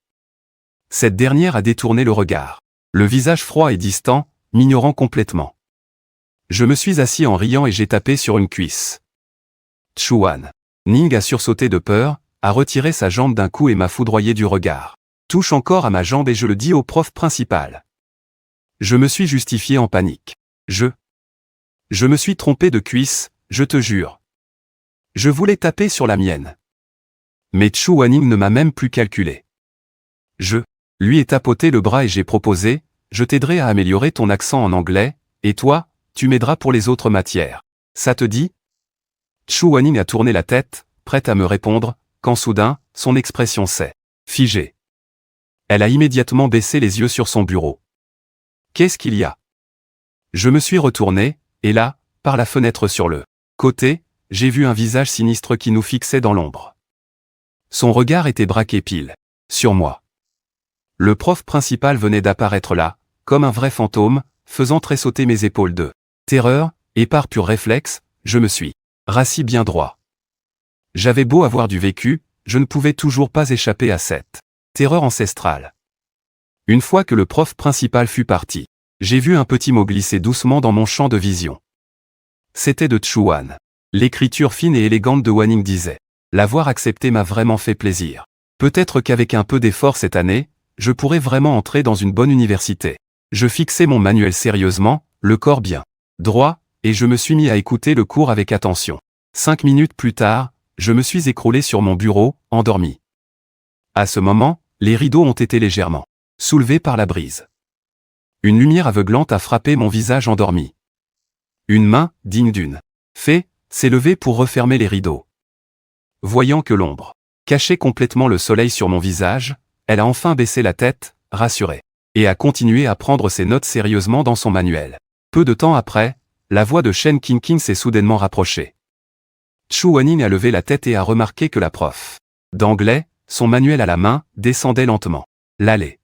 Cette dernière a détourné le regard, le visage froid et distant, m'ignorant complètement. Je me suis assis en riant et j'ai tapé sur une cuisse. Chu Wanning a sursauté de peur, a retiré sa jambe d'un coup et m'a foudroyé du regard. Touche encore à ma jambe et je le dis au prof principal. Je me suis justifié en panique. Je me suis trompé de cuisse, je te jure. Je voulais taper sur la mienne. Mais Chu Wanning ne m'a même plus calculé. Je lui ai tapoté le bras et j'ai proposé, je t'aiderai à améliorer ton accent en anglais, et toi, tu m'aideras pour les autres matières. Ça te dit? Chu Wanning a tourné la tête, prête à me répondre, quand soudain, son expression s'est figée. Elle a immédiatement baissé les yeux sur son bureau. Qu'est-ce qu'il y a? Je me suis retourné, et là, par la fenêtre sur le côté, j'ai vu un visage sinistre qui nous fixait dans l'ombre. Son regard était braqué pile sur moi. Le prof principal venait d'apparaître là, comme un vrai fantôme, faisant tressauter mes épaules de terreur, et par pur réflexe, je me suis rassis bien droit. J'avais beau avoir du vécu, je ne pouvais toujours pas échapper à cette terreur ancestrale. Une fois que le prof principal fut parti, j'ai vu un petit mot glisser doucement dans mon champ de vision. C'était de Chu Wanning. L'écriture fine et élégante de Wanning disait: l'avoir accepté m'a vraiment fait plaisir. Peut-être qu'avec un peu d'effort cette année, je pourrais vraiment entrer dans une bonne université. Je fixai mon manuel sérieusement, le corps bien droit, et je me suis mis à écouter le cours avec attention. 5 minutes plus tard, je me suis écroulé sur mon bureau, endormi. À ce moment, les rideaux ont été légèrement soulevés par la brise. Une lumière aveuglante a frappé mon visage endormi. Une main, digne d'une fée, s'est levée pour refermer les rideaux. Voyant que l'ombre cachait complètement le soleil sur mon visage, elle a enfin baissé la tête, rassurée, et a continué à prendre ses notes sérieusement dans son manuel. Peu de temps après, la voix de Shen Qingqing s'est soudainement rapprochée. Chu Wanning a levé la tête et a remarqué que la prof d'anglais, son manuel à la main, descendait lentement l'allée.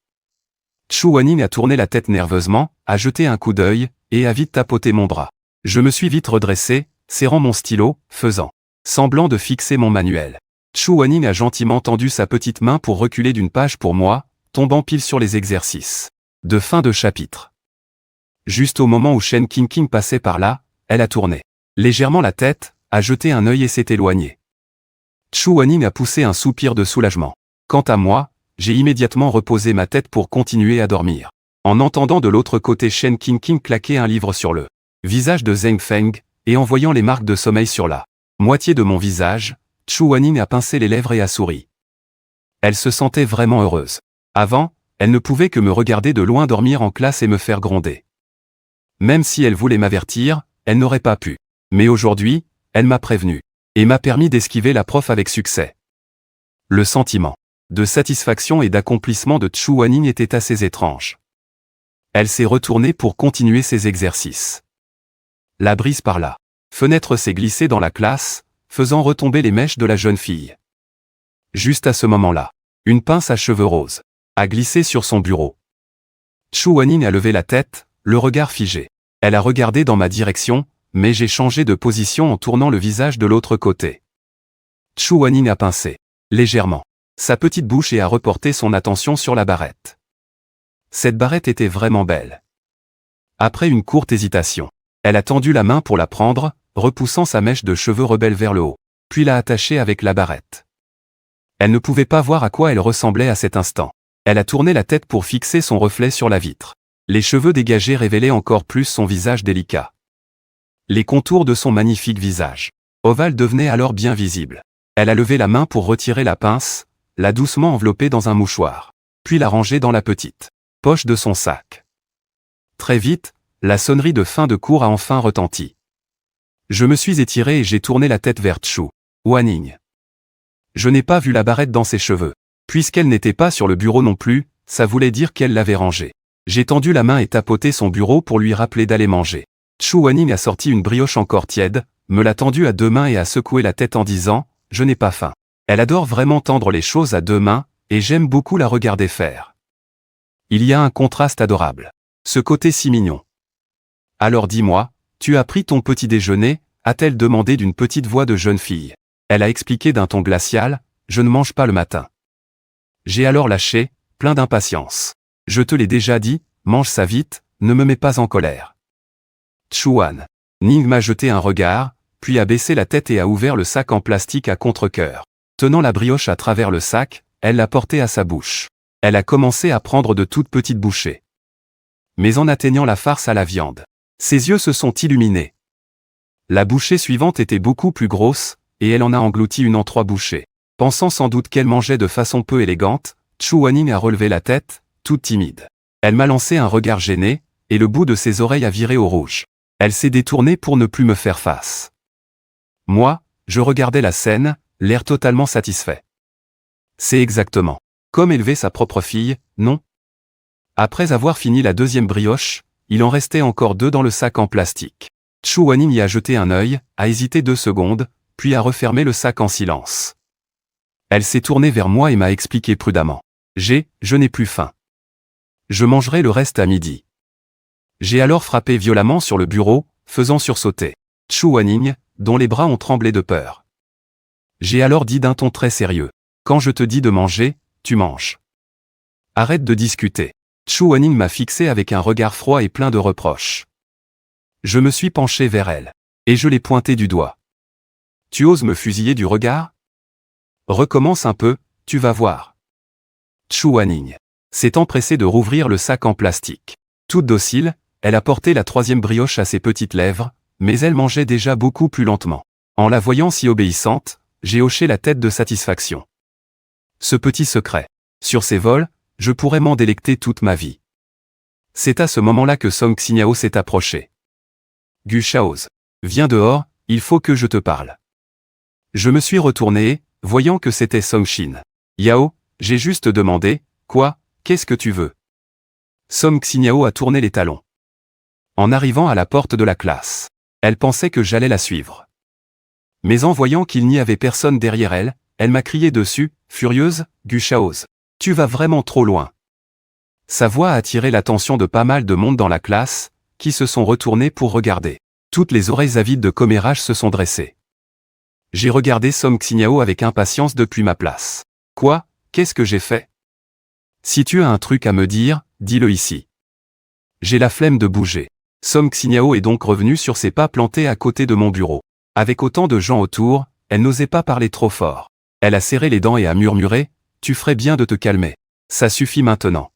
Chu Wanning a tourné la tête nerveusement, a jeté un coup d'œil, et a vite tapoté mon bras. Je me suis vite redressé, serrant mon stylo, faisant semblant de fixer mon manuel. Chu Wanning a gentiment tendu sa petite main pour reculer d'une page pour moi, tombant pile sur les exercices de fin de chapitre. Juste au moment où Shen Qingqing passait par là, elle a tourné légèrement la tête, a jeté un œil et s'est éloignée. Chu Wanning a poussé un soupir de soulagement. Quant à moi, j'ai immédiatement reposé ma tête pour continuer à dormir. En entendant de l'autre côté Shen Qingqing claquer un livre sur le visage de Zheng Feng, et en voyant les marques de sommeil sur la moitié de mon visage, Chu Wanning a pincé les lèvres et a souri. Elle se sentait vraiment heureuse. Avant, elle ne pouvait que me regarder de loin dormir en classe et me faire gronder. Même si elle voulait m'avertir, elle n'aurait pas pu. Mais aujourd'hui, elle m'a prévenu, et m'a permis d'esquiver la prof avec succès. Le sentiment de satisfaction et d'accomplissement de Chu Wanning était assez étrange. Elle s'est retournée pour continuer ses exercices. La brise par la fenêtre s'est glissée dans la classe, faisant retomber les mèches de la jeune fille. Juste à ce moment-là, une pince à cheveux roses a glissé sur son bureau. Chu Wanning a levé la tête, le regard figé. Elle a regardé dans ma direction, mais j'ai changé de position en tournant le visage de l'autre côté. Chu Wanning a pincé légèrement sa petite bouche et a reporté son attention sur la barrette. Cette barrette était vraiment belle. Après une courte hésitation, elle a tendu la main pour la prendre, repoussant sa mèche de cheveux rebelle vers le haut, puis l'a attachée avec la barrette. Elle ne pouvait pas voir à quoi elle ressemblait à cet instant. Elle a tourné la tête pour fixer son reflet sur la vitre. Les cheveux dégagés révélaient encore plus son visage délicat. Les contours de son magnifique visage ovale devenaient alors bien visibles. Elle a levé la main pour retirer la pince, l'a doucement enveloppée dans un mouchoir, puis l'a rangée dans la petite poche de son sac. Très vite, la sonnerie de fin de cours a enfin retenti. Je me suis étiré et j'ai tourné la tête vers Chu Wanning. Je n'ai pas vu la barrette dans ses cheveux. Puisqu'elle n'était pas sur le bureau non plus, ça voulait dire qu'elle l'avait rangée. J'ai tendu la main et tapoté son bureau pour lui rappeler d'aller manger. Chu Wanning a sorti une brioche encore tiède, me l'a tendue à deux mains et a secoué la tête en disant « Je n'ai pas faim ». Elle adore vraiment tendre les choses à deux mains, et j'aime beaucoup la regarder faire. Il y a un contraste adorable. Ce côté si mignon. Alors dis-moi, tu as pris ton petit déjeuner, a-t-elle demandé d'une petite voix de jeune fille. Elle a expliqué d'un ton glacial, je ne mange pas le matin. J'ai alors lâché, plein d'impatience. Je te l'ai déjà dit, mange ça vite, ne me mets pas en colère. Chu Wanning m'a jeté un regard, puis a baissé la tête et a ouvert le sac en plastique à contre-cœur. Tenant la brioche à travers le sac, elle l'a portée à sa bouche. Elle a commencé à prendre de toutes petites bouchées. Mais en atteignant la farce à la viande, ses yeux se sont illuminés. La bouchée suivante était beaucoup plus grosse, et elle en a englouti une en 3 bouchées. Pensant sans doute qu'elle mangeait de façon peu élégante, Chu Wanning a relevé la tête, toute timide. Elle m'a lancé un regard gêné, et le bout de ses oreilles a viré au rouge. Elle s'est détournée pour ne plus me faire face. Moi, je regardais la scène, l'air totalement satisfait. C'est exactement comme élever sa propre fille, non? Après avoir fini la deuxième brioche, il en restait encore 2 dans le sac en plastique. Chu Wanning y a jeté un œil, a hésité 2 secondes, puis a refermé le sac en silence. Elle s'est tournée vers moi et m'a expliqué prudemment. Je n'ai plus faim. Je mangerai le reste à midi. J'ai alors frappé violemment sur le bureau, faisant sursauter Chu Wanning, dont les bras ont tremblé de peur. J'ai alors dit d'un ton très sérieux. Quand je te dis de manger, tu manges. Arrête de discuter. Chu Wanning m'a fixé avec un regard froid et plein de reproches. Je me suis penché vers elle. Et je l'ai pointé du doigt. Tu oses me fusiller du regard? Recommence un peu, tu vas voir. Chu Wanning s'est empressée de rouvrir le sac en plastique. Toute docile, elle a porté la 3e brioche à ses petites lèvres, mais elle mangeait déjà beaucoup plus lentement. En la voyant si obéissante, j'ai hoché la tête de satisfaction. Ce petit secret. Sur ses vols, je pourrais m'en délecter toute ma vie. C'est à ce moment-là que Song Xinyao s'est approché. Gu Shaoz. Viens dehors, il faut que je te parle. Je me suis retourné, voyant que c'était Song Shin. Yao, j'ai juste demandé, quoi, qu'est-ce que tu veux? Song Xinyao a tourné les talons. En arrivant à la porte de la classe, elle pensait que j'allais la suivre. Mais en voyant qu'il n'y avait personne derrière elle, elle m'a crié dessus, furieuse, Gu Shaoz. Tu vas vraiment trop loin. Sa voix a attiré l'attention de pas mal de monde dans la classe, qui se sont retournés pour regarder. Toutes les oreilles avides de commérage se sont dressées. J'ai regardé Song Xinyao avec impatience depuis ma place. Quoi, qu'est-ce que j'ai fait? Si tu as un truc à me dire, dis-le ici. J'ai la flemme de bouger. Song Xinyao est donc revenue sur ses pas plantés à côté de mon bureau. Avec autant de gens autour, elle n'osait pas parler trop fort. Elle a serré les dents et a murmuré, « Tu ferais bien de te calmer. Ça suffit maintenant. »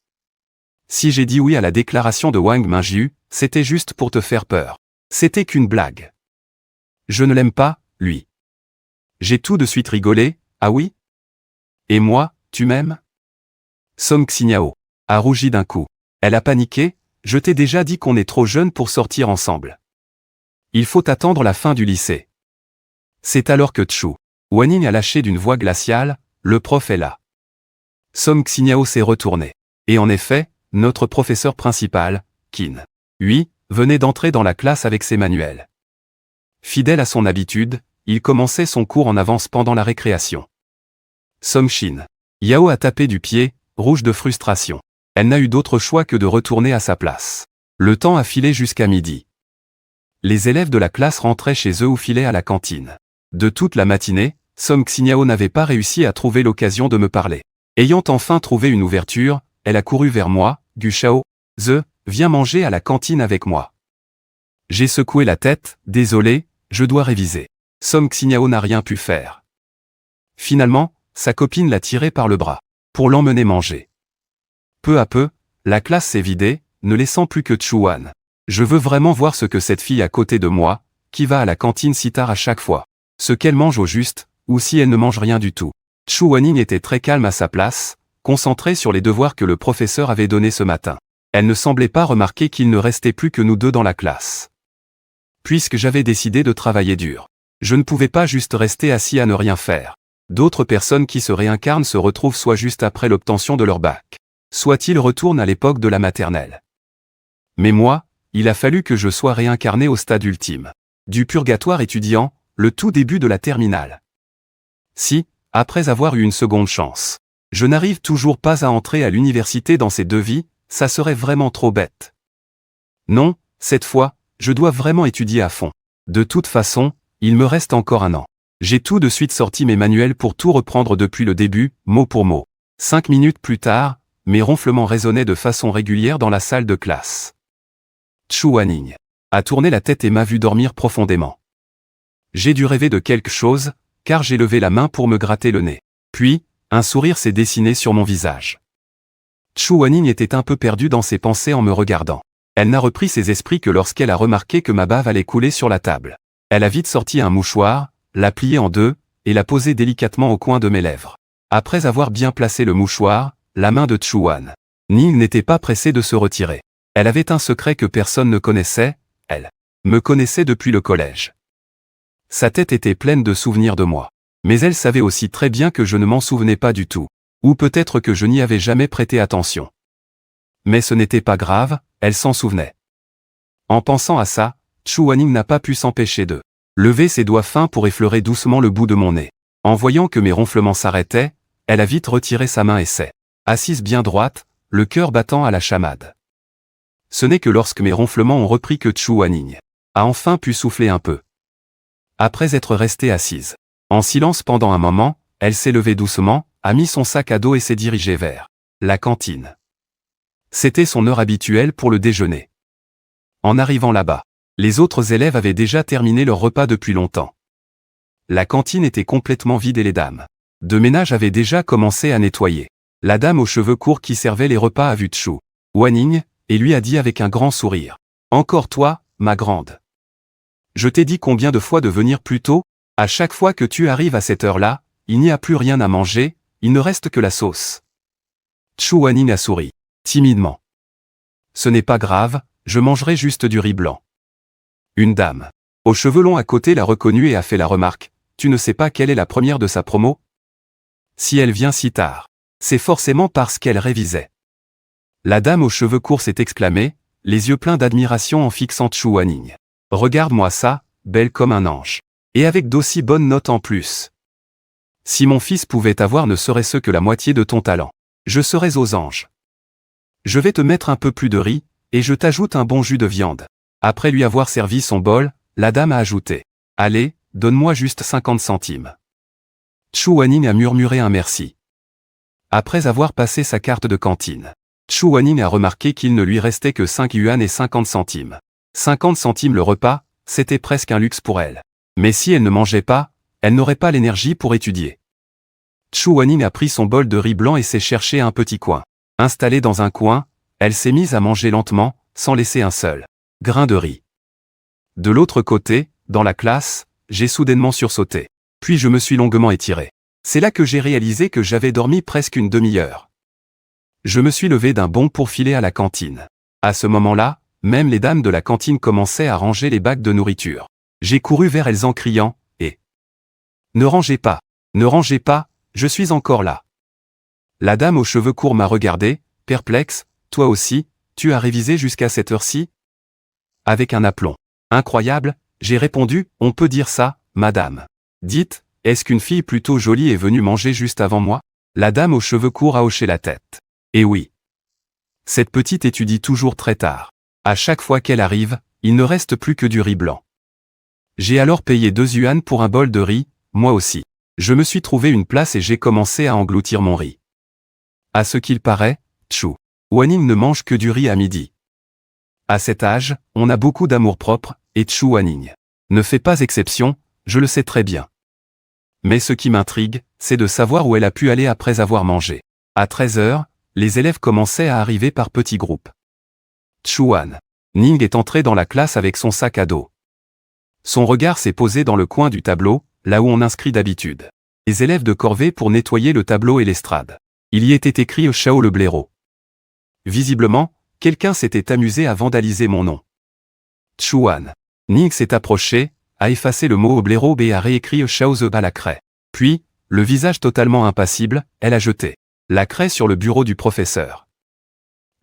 Si j'ai dit oui à la déclaration de Wang Mingjiu, c'était juste pour te faire peur. C'était qu'une blague. Je ne l'aime pas, lui. J'ai tout de suite rigolé, ah oui? Et moi, tu m'aimes? Song Xinyao a rougi d'un coup. Elle a paniqué, je t'ai déjà dit qu'on est trop jeune pour sortir ensemble. Il faut attendre la fin du lycée. C'est alors que Chu Wanning a lâché d'une voix glaciale, le prof est là. Song Xinyao s'est retourné. Et en effet, notre professeur principal, Qin, lui, venait d'entrer dans la classe avec ses manuels. Fidèle à son habitude, il commençait son cours en avance pendant la récréation. Song Shin Yao a tapé du pied, rouge de frustration. Elle n'a eu d'autre choix que de retourner à sa place. Le temps a filé jusqu'à midi. Les élèves de la classe rentraient chez eux ou filaient à la cantine. De toute la matinée, Song Xinyao n'avait pas réussi à trouver l'occasion de me parler. Ayant enfin trouvé une ouverture, elle a couru vers moi, Gu Shaoz, viens manger à la cantine avec moi. J'ai secoué la tête, désolé, je dois réviser. Song Xinyao n'a rien pu faire. Finalement, sa copine l'a tiré par le bras, pour l'emmener manger. Peu à peu, la classe s'est vidée, ne laissant plus que Chu Wan. Je veux vraiment voir ce que cette fille à côté de moi, qui va à la cantine si tard à chaque fois. Ce qu'elle mange au juste, ou si elle ne mange rien du tout. Chu Wanning était très calme à sa place, concentrée sur les devoirs que le professeur avait donnés ce matin. Elle ne semblait pas remarquer qu'il ne restait plus que nous deux dans la classe. Puisque j'avais décidé de travailler dur, je ne pouvais pas juste rester assis à ne rien faire. D'autres personnes qui se réincarnent se retrouvent soit juste après l'obtention de leur bac, soit ils retournent à l'époque de la maternelle. Mais moi, il a fallu que je sois réincarné au stade ultime. Du purgatoire étudiant, le tout début de la terminale. Si, après avoir eu une seconde chance, je n'arrive toujours pas à entrer à l'université dans ces 2 vies, ça serait vraiment trop bête. Non, cette fois, je dois vraiment étudier à fond. De toute façon, il me reste encore 1 an. J'ai tout de suite sorti mes manuels pour tout reprendre depuis le début, mot pour mot. 5 minutes plus tard, mes ronflements résonnaient de façon régulière dans la salle de classe. Chu Wanning a tourné la tête et m'a vu dormir profondément. J'ai dû rêver de quelque chose, car j'ai levé la main pour me gratter le nez. Puis, un sourire s'est dessiné sur mon visage. Chu Wanning était un peu perdue dans ses pensées en me regardant. Elle n'a repris ses esprits que lorsqu'elle a remarqué que ma bave allait couler sur la table. Elle a vite sorti un mouchoir, l'a plié en 2, et l'a posé délicatement au coin de mes lèvres. Après avoir bien placé le mouchoir, la main de Chu Wanning n'était pas pressée de se retirer. Elle avait un secret que personne ne connaissait, elle me connaissait depuis le collège. Sa tête était pleine de souvenirs de moi. Mais elle savait aussi très bien que je ne m'en souvenais pas du tout. Ou peut-être que je n'y avais jamais prêté attention. Mais ce n'était pas grave, elle s'en souvenait. En pensant à ça, Chu Wanning n'a pas pu s'empêcher de lever ses doigts fins pour effleurer doucement le bout de mon nez. En voyant que mes ronflements s'arrêtaient, elle a vite retiré sa main et s'est assise bien droite, le cœur battant à la chamade. Ce n'est que lorsque mes ronflements ont repris que Chu Wanning a enfin pu souffler un peu. Après être restée assise en silence pendant un moment, elle s'est levée doucement, a mis son sac à dos et s'est dirigée vers la cantine. C'était son heure habituelle pour le déjeuner. En arrivant là-bas, les autres élèves avaient déjà terminé leur repas depuis longtemps. La cantine était complètement vide et les dames de ménage avaient déjà commencé à nettoyer. la dame aux cheveux courts qui servait les repas a vu Chu Wanning, et lui a dit avec un grand sourire. Encore toi, ma grande. Je t'ai dit combien de fois de venir plus tôt? À chaque fois que tu arrives à cette heure-là, il n'y a plus rien à manger, il ne reste que la sauce. Chu Wanning a souri, timidement. Ce n'est pas grave, je mangerai juste du riz blanc. Une dame aux cheveux longs à côté l'a reconnue et a fait la remarque. Tu ne sais pas quelle est la première de sa promo? Si elle vient si tard, c'est forcément parce qu'elle révisait. La dame aux cheveux courts s'est exclamée, les yeux pleins d'admiration en fixant Chu Wanning. Regarde-moi ça, belle comme un ange. Et avec d'aussi bonnes notes en plus. Si mon fils pouvait avoir ne serait-ce que la moitié de ton talent, je serais aux anges. Je vais te mettre un peu plus de riz, et je t'ajoute un bon jus de viande. Après lui avoir servi son bol, la dame a ajouté. Allez, donne-moi juste 50 centimes. Chu Wanning a murmuré un merci. Après avoir passé sa carte de cantine, Chu Wanning a remarqué qu'il ne lui restait que 5 yuan et 50 centimes. 50 centimes le repas, c'était presque un luxe pour elle. Mais si elle ne mangeait pas, elle n'aurait pas l'énergie pour étudier. Chu Wanning a pris son bol de riz blanc et s'est cherché un petit coin. Installée dans un coin, elle s'est mise à manger lentement, sans laisser un seul grain de riz. De l'autre côté, dans la classe, j'ai soudainement sursauté. Puis je me suis longuement étiré. C'est là que j'ai réalisé que j'avais dormi presque une demi-heure. Je me suis levé d'un bond pour filer à la cantine. À ce moment-là, même les dames de la cantine commençaient à ranger les bacs de nourriture. J'ai couru vers elles en criant, ne rangez pas, je suis encore là. La dame aux cheveux courts m'a regardé, perplexe, toi aussi, tu as révisé jusqu'à cette heure-ci? Avec un aplomb incroyable, j'ai répondu, on peut dire ça, madame. Dites, est-ce qu'une fille plutôt jolie est venue manger juste avant moi? La dame aux cheveux courts a hoché la tête. Eh oui. Cette petite étudie toujours très tard. À chaque fois qu'elle arrive, il ne reste plus que du riz blanc. J'ai alors payé 2 yuan pour un bol de riz, moi aussi. Je me suis trouvé une place et j'ai commencé à engloutir mon riz. À ce qu'il paraît, Chu Wanning ne mange que du riz à midi. À cet âge, on a beaucoup d'amour-propre, et Chu Wanning ne fait pas exception, je le sais très bien. Mais ce qui m'intrigue, c'est de savoir où elle a pu aller après avoir mangé. À 13 heures, les élèves commençaient à arriver par petits groupes. Chu Wanning est entré dans la classe avec son sac à dos. Son regard s'est posé dans le coin du tableau, là où on inscrit d'habitude les élèves de corvée pour nettoyer le tableau et l'estrade. Il y était écrit Chao le blaireau. Visiblement, quelqu'un s'était amusé à vandaliser mon nom. Chu Wanning s'est approché, a effacé le mot au blaireau et a réécrit Chao the à la craie. Puis, le visage totalement impassible, elle a jeté la craie sur le bureau du professeur.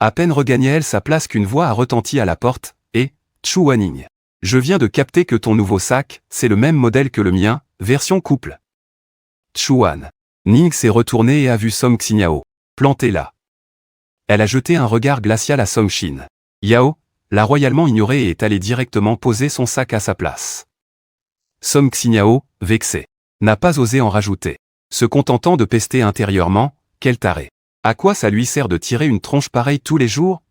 À peine regagnait-elle sa place qu'une voix a retenti à la porte, et « Chu Wanning, je viens de capter que ton nouveau sac, c'est le même modèle que le mien, version couple. » Chu Wanning s'est retournée et a vu Song Xinyao, plantée là. Elle a jeté un regard glacial à Song Xin. Yao l'a royalement ignoré et est allé directement poser son sac à sa place. Song Xinyao, vexé, n'a pas osé en rajouter, se contentant de pester intérieurement, quel taré. À quoi ça lui sert de tirer une tronche pareille tous les jours?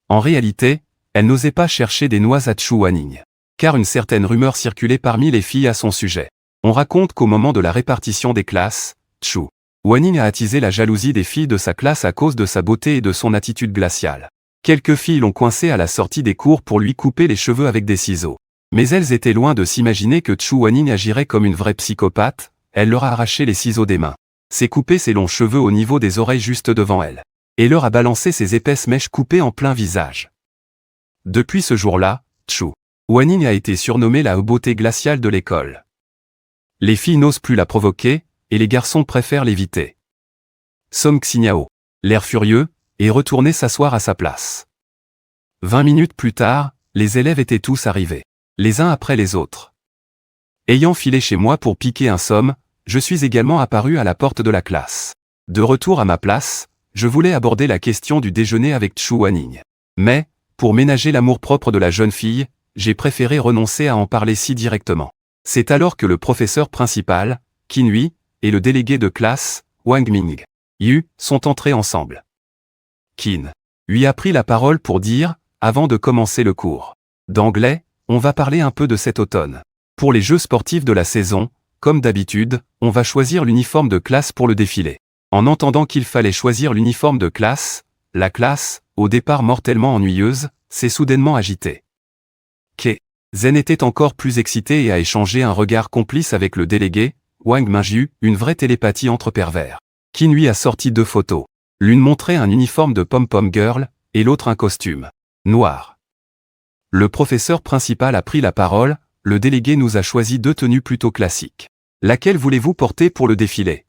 En réalité, elle n'osait pas chercher des noix à Chu Wanning, car une certaine rumeur circulait parmi les filles à son sujet. On raconte qu'au moment de la répartition des classes, Chu Wanning a attisé la jalousie des filles de sa classe à cause de sa beauté et de son attitude glaciale. Quelques filles l'ont coincé à la sortie des cours pour lui couper les cheveux avec des ciseaux. Mais elles étaient loin de s'imaginer que Chu Wanning agirait comme une vraie psychopathe, elle leur a arraché les ciseaux des mains, s'est coupé ses longs cheveux au niveau des oreilles juste devant elle, et leur a balancé ses épaisses mèches coupées en plein visage. Depuis ce jour-là, Chu Wanning a été surnommée la beauté glaciale de l'école. Les filles n'osent plus la provoquer, et les garçons préfèrent l'éviter. Song Xinyao, l'air furieux, est retourné s'asseoir à sa place. 20 minutes plus tard, les élèves étaient tous arrivés, les uns après les autres. Ayant filé chez moi pour piquer un somme, je suis également apparu à la porte de la classe. De retour à ma place, je voulais aborder la question du déjeuner avec Chu Wanning. Mais, pour ménager l'amour-propre de la jeune fille, j'ai préféré renoncer à en parler si directement. C'est alors que le professeur principal, Qin Hui, et le délégué de classe, Wang Mingyu, sont entrés ensemble. Qin Hui a pris la parole pour dire, avant de commencer le cours d'anglais, on va parler un peu de cet automne. Pour les jeux sportifs de la saison, comme d'habitude, on va choisir l'uniforme de classe pour le défilé. En entendant qu'il fallait choisir l'uniforme de classe, la classe, au départ mortellement ennuyeuse, s'est soudainement agitée. Zen était encore plus excité et a échangé un regard complice avec le délégué, Wang Mingyu, une vraie télépathie entre pervers. Qin lui a sorti 2 photos. L'une montrait un uniforme de pom-pom girl, et l'autre un costume noir. Le professeur principal a pris la parole, le délégué nous a choisi 2 tenues plutôt classiques. Laquelle voulez-vous porter pour le défilé?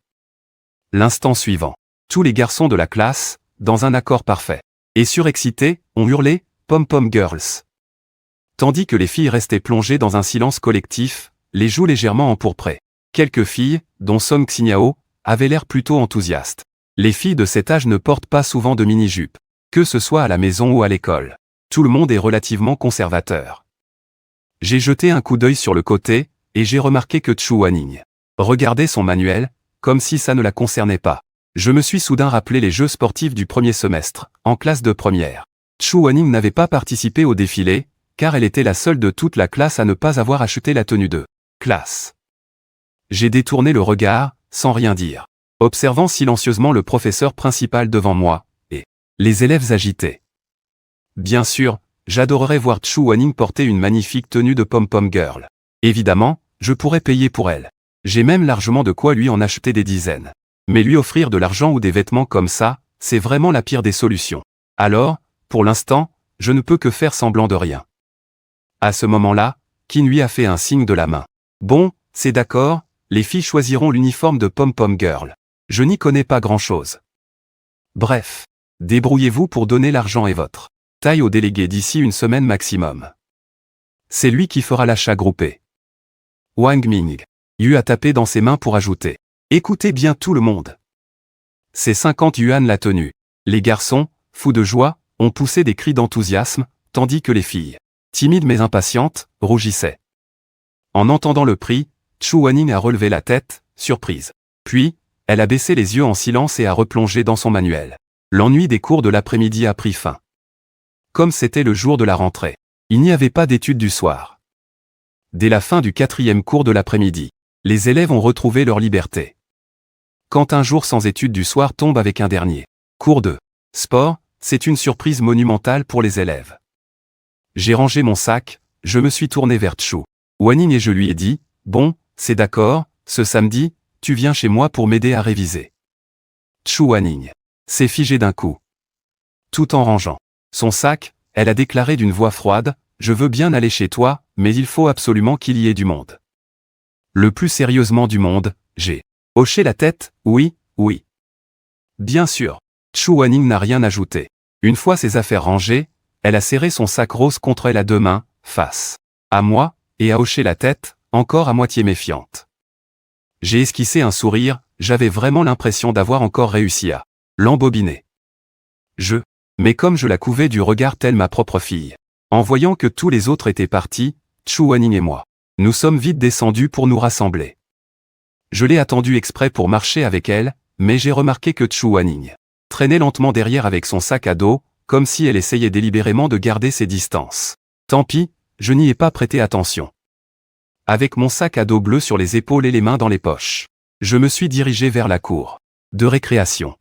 L'instant suivant. Tous les garçons de la classe, dans un accord parfait et surexcités, ont hurlé « Pom-pom girls ». Tandis que les filles restaient plongées dans un silence collectif, les joues légèrement empourprées. Quelques filles, dont Song Xinyao, avaient l'air plutôt enthousiastes. Les filles de cet âge ne portent pas souvent de mini-jupe, que ce soit à la maison ou à l'école. Tout le monde est relativement conservateur. J'ai jeté un coup d'œil sur le côté, et j'ai remarqué que Chu Wanning regardait son manuel, comme si ça ne la concernait pas. Je me suis soudain rappelé les jeux sportifs du premier semestre, en classe de première. Chu Wanning n'avait pas participé au défilé, car elle était la seule de toute la classe à ne pas avoir acheté la tenue de classe. J'ai détourné le regard, sans rien dire, observant silencieusement le professeur principal devant moi, et les élèves agités. Bien sûr, j'adorerais voir Chu Wanning porter une magnifique tenue de pom-pom girl. Évidemment, je pourrais payer pour elle. J'ai même largement de quoi lui en acheter des dizaines. Mais lui offrir de l'argent ou des vêtements comme ça, c'est vraiment la pire des solutions. Alors, pour l'instant, je ne peux que faire semblant de rien. À ce moment-là, Qin lui a fait un signe de la main. Bon, c'est d'accord, les filles choisiront l'uniforme de pom-pom girl. Je n'y connais pas grand-chose. Bref, débrouillez-vous pour donner l'argent et votre taille au délégué d'ici une semaine maximum. C'est lui qui fera l'achat groupé. Wang Mingyu a tapé dans ses mains pour ajouter. Écoutez bien tout le monde. C'est 50 yuan la tenue. Les garçons, fous de joie, ont poussé des cris d'enthousiasme, tandis que les filles, timides mais impatientes, rougissaient. En entendant le prix, Chu Wanning a relevé la tête, surprise. Puis, elle a baissé les yeux en silence et a replongé dans son manuel. L'ennui des cours de l'après-midi a pris fin. Comme c'était le jour de la rentrée, il n'y avait pas d'études du soir. Dès la fin du 4e cours de l'après-midi, les élèves ont retrouvé leur liberté. Quand un jour sans études du soir tombe avec un dernier cours de sport, c'est une surprise monumentale pour les élèves. J'ai rangé mon sac, je me suis tourné vers Chu Wanning et je lui ai dit, bon, c'est d'accord, ce samedi, tu viens chez moi pour m'aider à réviser. Chu Wanning s'est figée d'un coup. Tout en rangeant son sac, elle a déclaré d'une voix froide, je veux bien aller chez toi, mais il faut absolument qu'il y ait du monde. Le plus sérieusement du monde, j'ai hoché la tête, oui, oui. Bien sûr. Chu Wanning n'a rien ajouté. Une fois ses affaires rangées, elle a serré son sac rose contre elle à 2 mains, face à moi, et a hoché la tête, encore à moitié méfiante. J'ai esquissé un sourire, j'avais vraiment l'impression d'avoir encore réussi à l'embobiner. Mais comme je la couvais du regard telle ma propre fille. En voyant que tous les autres étaient partis, Chu Wanning et moi, nous sommes vite descendus pour nous rassembler. Je l'ai attendue exprès pour marcher avec elle, mais j'ai remarqué que Chu Wanning traînait lentement derrière avec son sac à dos, comme si elle essayait délibérément de garder ses distances. Tant pis, je n'y ai pas prêté attention. Avec mon sac à dos bleu sur les épaules et les mains dans les poches, je me suis dirigé vers la cour de récréation.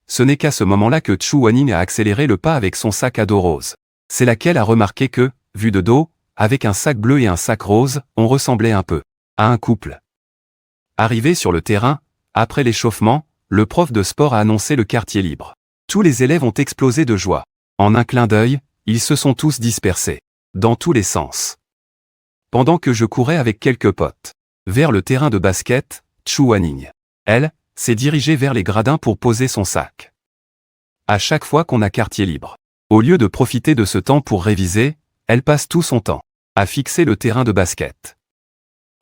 Ce n'est qu'à ce moment-là que Chu Wanning a accéléré le pas avec son sac à dos rose. C'est là qu'elle a remarqué que, vu de dos, avec un sac bleu et un sac rose, on ressemblait un peu à un couple. Arrivé sur le terrain, après l'échauffement, le prof de sport a annoncé le quartier libre. Tous les élèves ont explosé de joie. En un clin d'œil, ils se sont tous dispersés, dans tous les sens. Pendant que je courais avec quelques potes vers le terrain de basket, Chu Wanning, elle, s'est dirigée vers les gradins pour poser son sac. À chaque fois qu'on a quartier libre, au lieu de profiter de ce temps pour réviser, elle passe tout son temps à fixer le terrain de basket.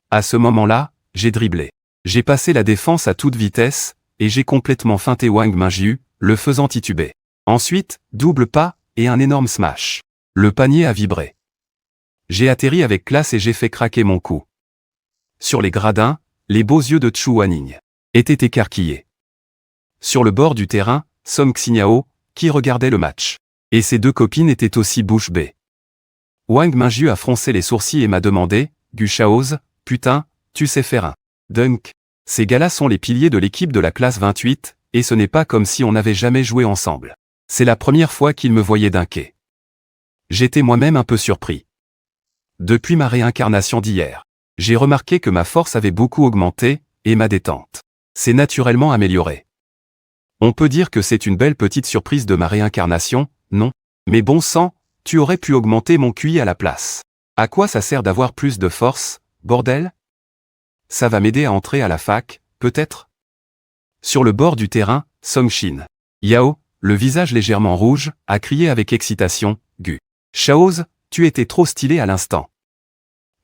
À ce moment-là, j'ai dribblé. J'ai passé la défense à toute vitesse, et j'ai complètement feinté Wang Mingyu, le faisant tituber. Ensuite, double pas, et un énorme smash. Le panier a vibré. J'ai atterri avec classe et j'ai fait craquer mon cou. Sur les gradins, les beaux yeux de Chu Wanning étaient écarquillés. Sur le bord du terrain, Song Xinyao, qui regardait le match. Et ses 2 copines étaient aussi bouche bée. Wang Mingyu a froncé les sourcils et m'a demandé, Gu Shaoz, putain, tu sais faire un dunk. Ces gars-là sont les piliers de l'équipe de la classe 28, et ce n'est pas comme si on n'avait jamais joué ensemble. C'est la première fois qu'ils me voyaient dunker. J'étais moi-même un peu surpris. Depuis ma réincarnation d'hier, j'ai remarqué que ma force avait beaucoup augmenté, et ma détente s'est naturellement améliorée. On peut dire que c'est une belle petite surprise de ma réincarnation, non? Mais bon sang, tu aurais pu augmenter mon QI à la place. À quoi ça sert d'avoir plus de force, bordel? Ça va m'aider à entrer à la fac, peut-être? Sur le bord du terrain, Song-Shin Yao, le visage légèrement rouge, a crié avec excitation, Gu Shaoz, tu étais trop stylé à l'instant.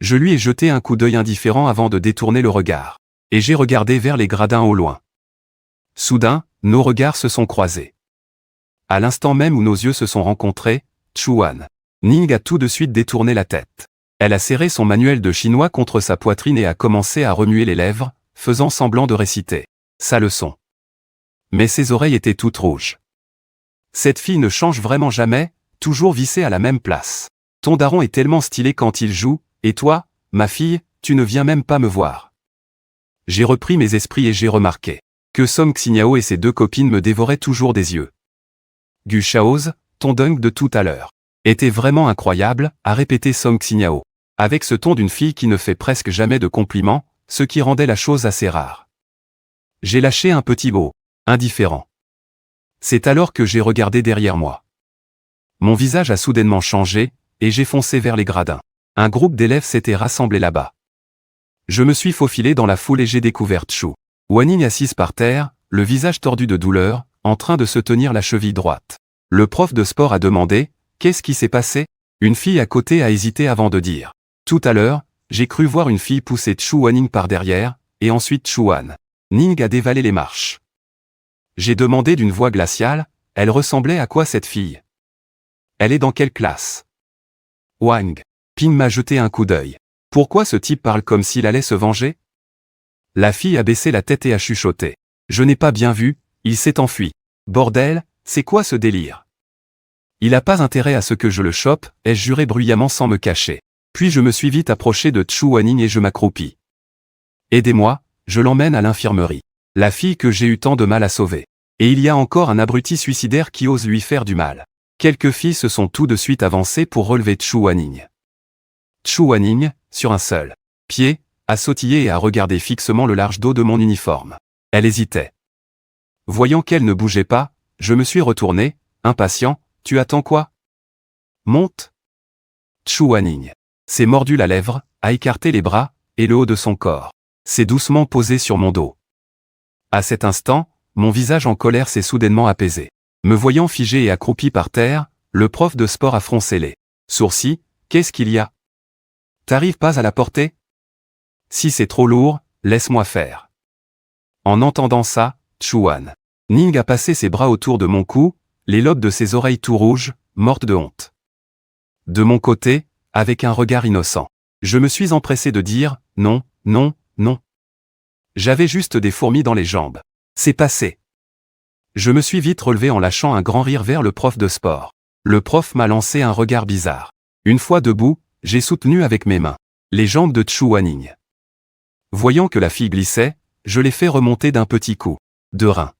Je lui ai jeté un coup d'œil indifférent avant de détourner le regard. Et j'ai regardé vers les gradins au loin. Soudain, nos regards se sont croisés. À l'instant même où nos yeux se sont rencontrés, Chuan Ning a tout de suite détourné la tête. Elle a serré son manuel de chinois contre sa poitrine et a commencé à remuer les lèvres, faisant semblant de réciter sa leçon. Mais ses oreilles étaient toutes rouges. Cette fille ne change vraiment jamais, toujours vissée à la même place. Ton daron est tellement stylé quand il joue, et toi, ma fille, tu ne viens même pas me voir. J'ai repris mes esprits et j'ai remarqué que Song Xinyao et ses deux copines me dévoraient toujours des yeux. Gu Shaoz, ton dunk de tout à l'heure était vraiment incroyable, a répété Song Xinyao, avec ce ton d'une fille qui ne fait presque jamais de compliments, ce qui rendait la chose assez rare. J'ai lâché un petit mot, indifférent. C'est alors que j'ai regardé derrière moi. Mon visage a soudainement changé, et j'ai foncé vers les gradins. Un groupe d'élèves s'était rassemblé là-bas. Je me suis faufilé dans la foule et j'ai découvert Chu Wanning assise par terre, le visage tordu de douleur, en train de se tenir la cheville droite. Le prof de sport a demandé « Qu'est-ce qui s'est passé ?» Une fille à côté a hésité avant de dire « Tout à l'heure, j'ai cru voir une fille pousser Chu Wanning par derrière, et ensuite Chuan Ning a dévalé les marches. » J'ai demandé d'une voix glaciale « Elle ressemblait à quoi cette fille ? Elle est dans quelle classe ?» Wang Ping m'a jeté un coup d'œil. Pourquoi ce type parle comme s'il allait se venger? La fille a baissé la tête et a chuchoté. Je n'ai pas bien vu, il s'est enfui. Bordel, c'est quoi ce délire? Il a pas intérêt à ce que je le chope, ai-je juré bruyamment sans me cacher. Puis je me suis vite approché de Chu Wanning et je m'accroupis. Aidez-moi, je l'emmène à l'infirmerie. La fille que j'ai eu tant de mal à sauver. Et il y a encore un abruti suicidaire qui ose lui faire du mal. Quelques filles se sont tout de suite avancées pour relever Chu Wanning. Chu Wanning, sur un seul pied, a sautillé et a regardé fixement le large dos de mon uniforme. Elle hésitait. Voyant qu'elle ne bougeait pas, je me suis retourné, impatient, tu attends quoi? Monte. Chu Wanning s'est mordu la lèvre, a écarté les bras, et le haut de son corps s'est doucement posé sur mon dos. À cet instant, mon visage en colère s'est soudainement apaisé. Me voyant figé et accroupi par terre, le prof de sport a froncé les sourcils. Qu'est-ce qu'il y a? T'arrives pas à la porter? Si c'est trop lourd, laisse-moi faire. En entendant ça, Chuan Ning a passé ses bras autour de mon cou, les lobes de ses oreilles tout rouges, mortes de honte. De mon côté, avec un regard innocent, je me suis empressé de dire « Non, non, non. » J'avais juste des fourmis dans les jambes. C'est passé. Je me suis vite relevé en lâchant un grand rire vers le prof de sport. Le prof m'a lancé un regard bizarre. Une fois debout, j'ai soutenu avec mes mains les jambes de Chu Wanning. Voyant que la fille glissait, je l'ai fait remonter d'un petit coup de rein.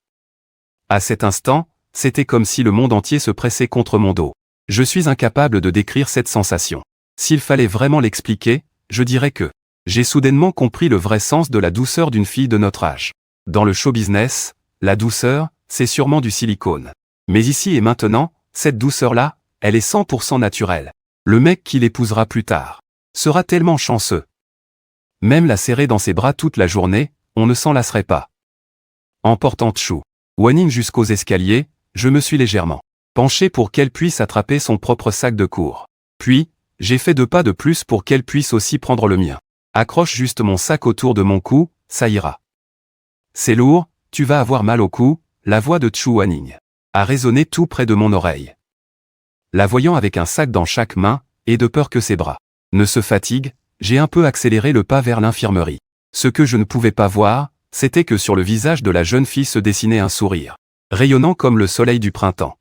À cet instant, c'était comme si le monde entier se pressait contre mon dos. Je suis incapable de décrire cette sensation. S'il fallait vraiment l'expliquer, je dirais que j'ai soudainement compris le vrai sens de la douceur d'une fille de notre âge. Dans le show business, la douceur, c'est sûrement du silicone. Mais ici et maintenant, cette douceur-là, elle est 100% naturelle. Le mec qui l'épousera plus tard sera tellement chanceux. Même la serrer dans ses bras toute la journée, on ne s'en lasserait pas. En portant Chu Wanning jusqu'aux escaliers, je me suis légèrement penché pour qu'elle puisse attraper son propre sac de cours. Puis, j'ai fait 2 pas de plus pour qu'elle puisse aussi prendre le mien. Accroche juste mon sac autour de mon cou, ça ira. C'est lourd, tu vas avoir mal au cou, la voix de Chu Wanning a résonné tout près de mon oreille. La voyant avec un sac dans chaque main, et de peur que ses bras ne se fatiguent, j'ai un peu accéléré le pas vers l'infirmerie. Ce que je ne pouvais pas voir, c'était que sur le visage de la jeune fille se dessinait un sourire, rayonnant comme le soleil du printemps.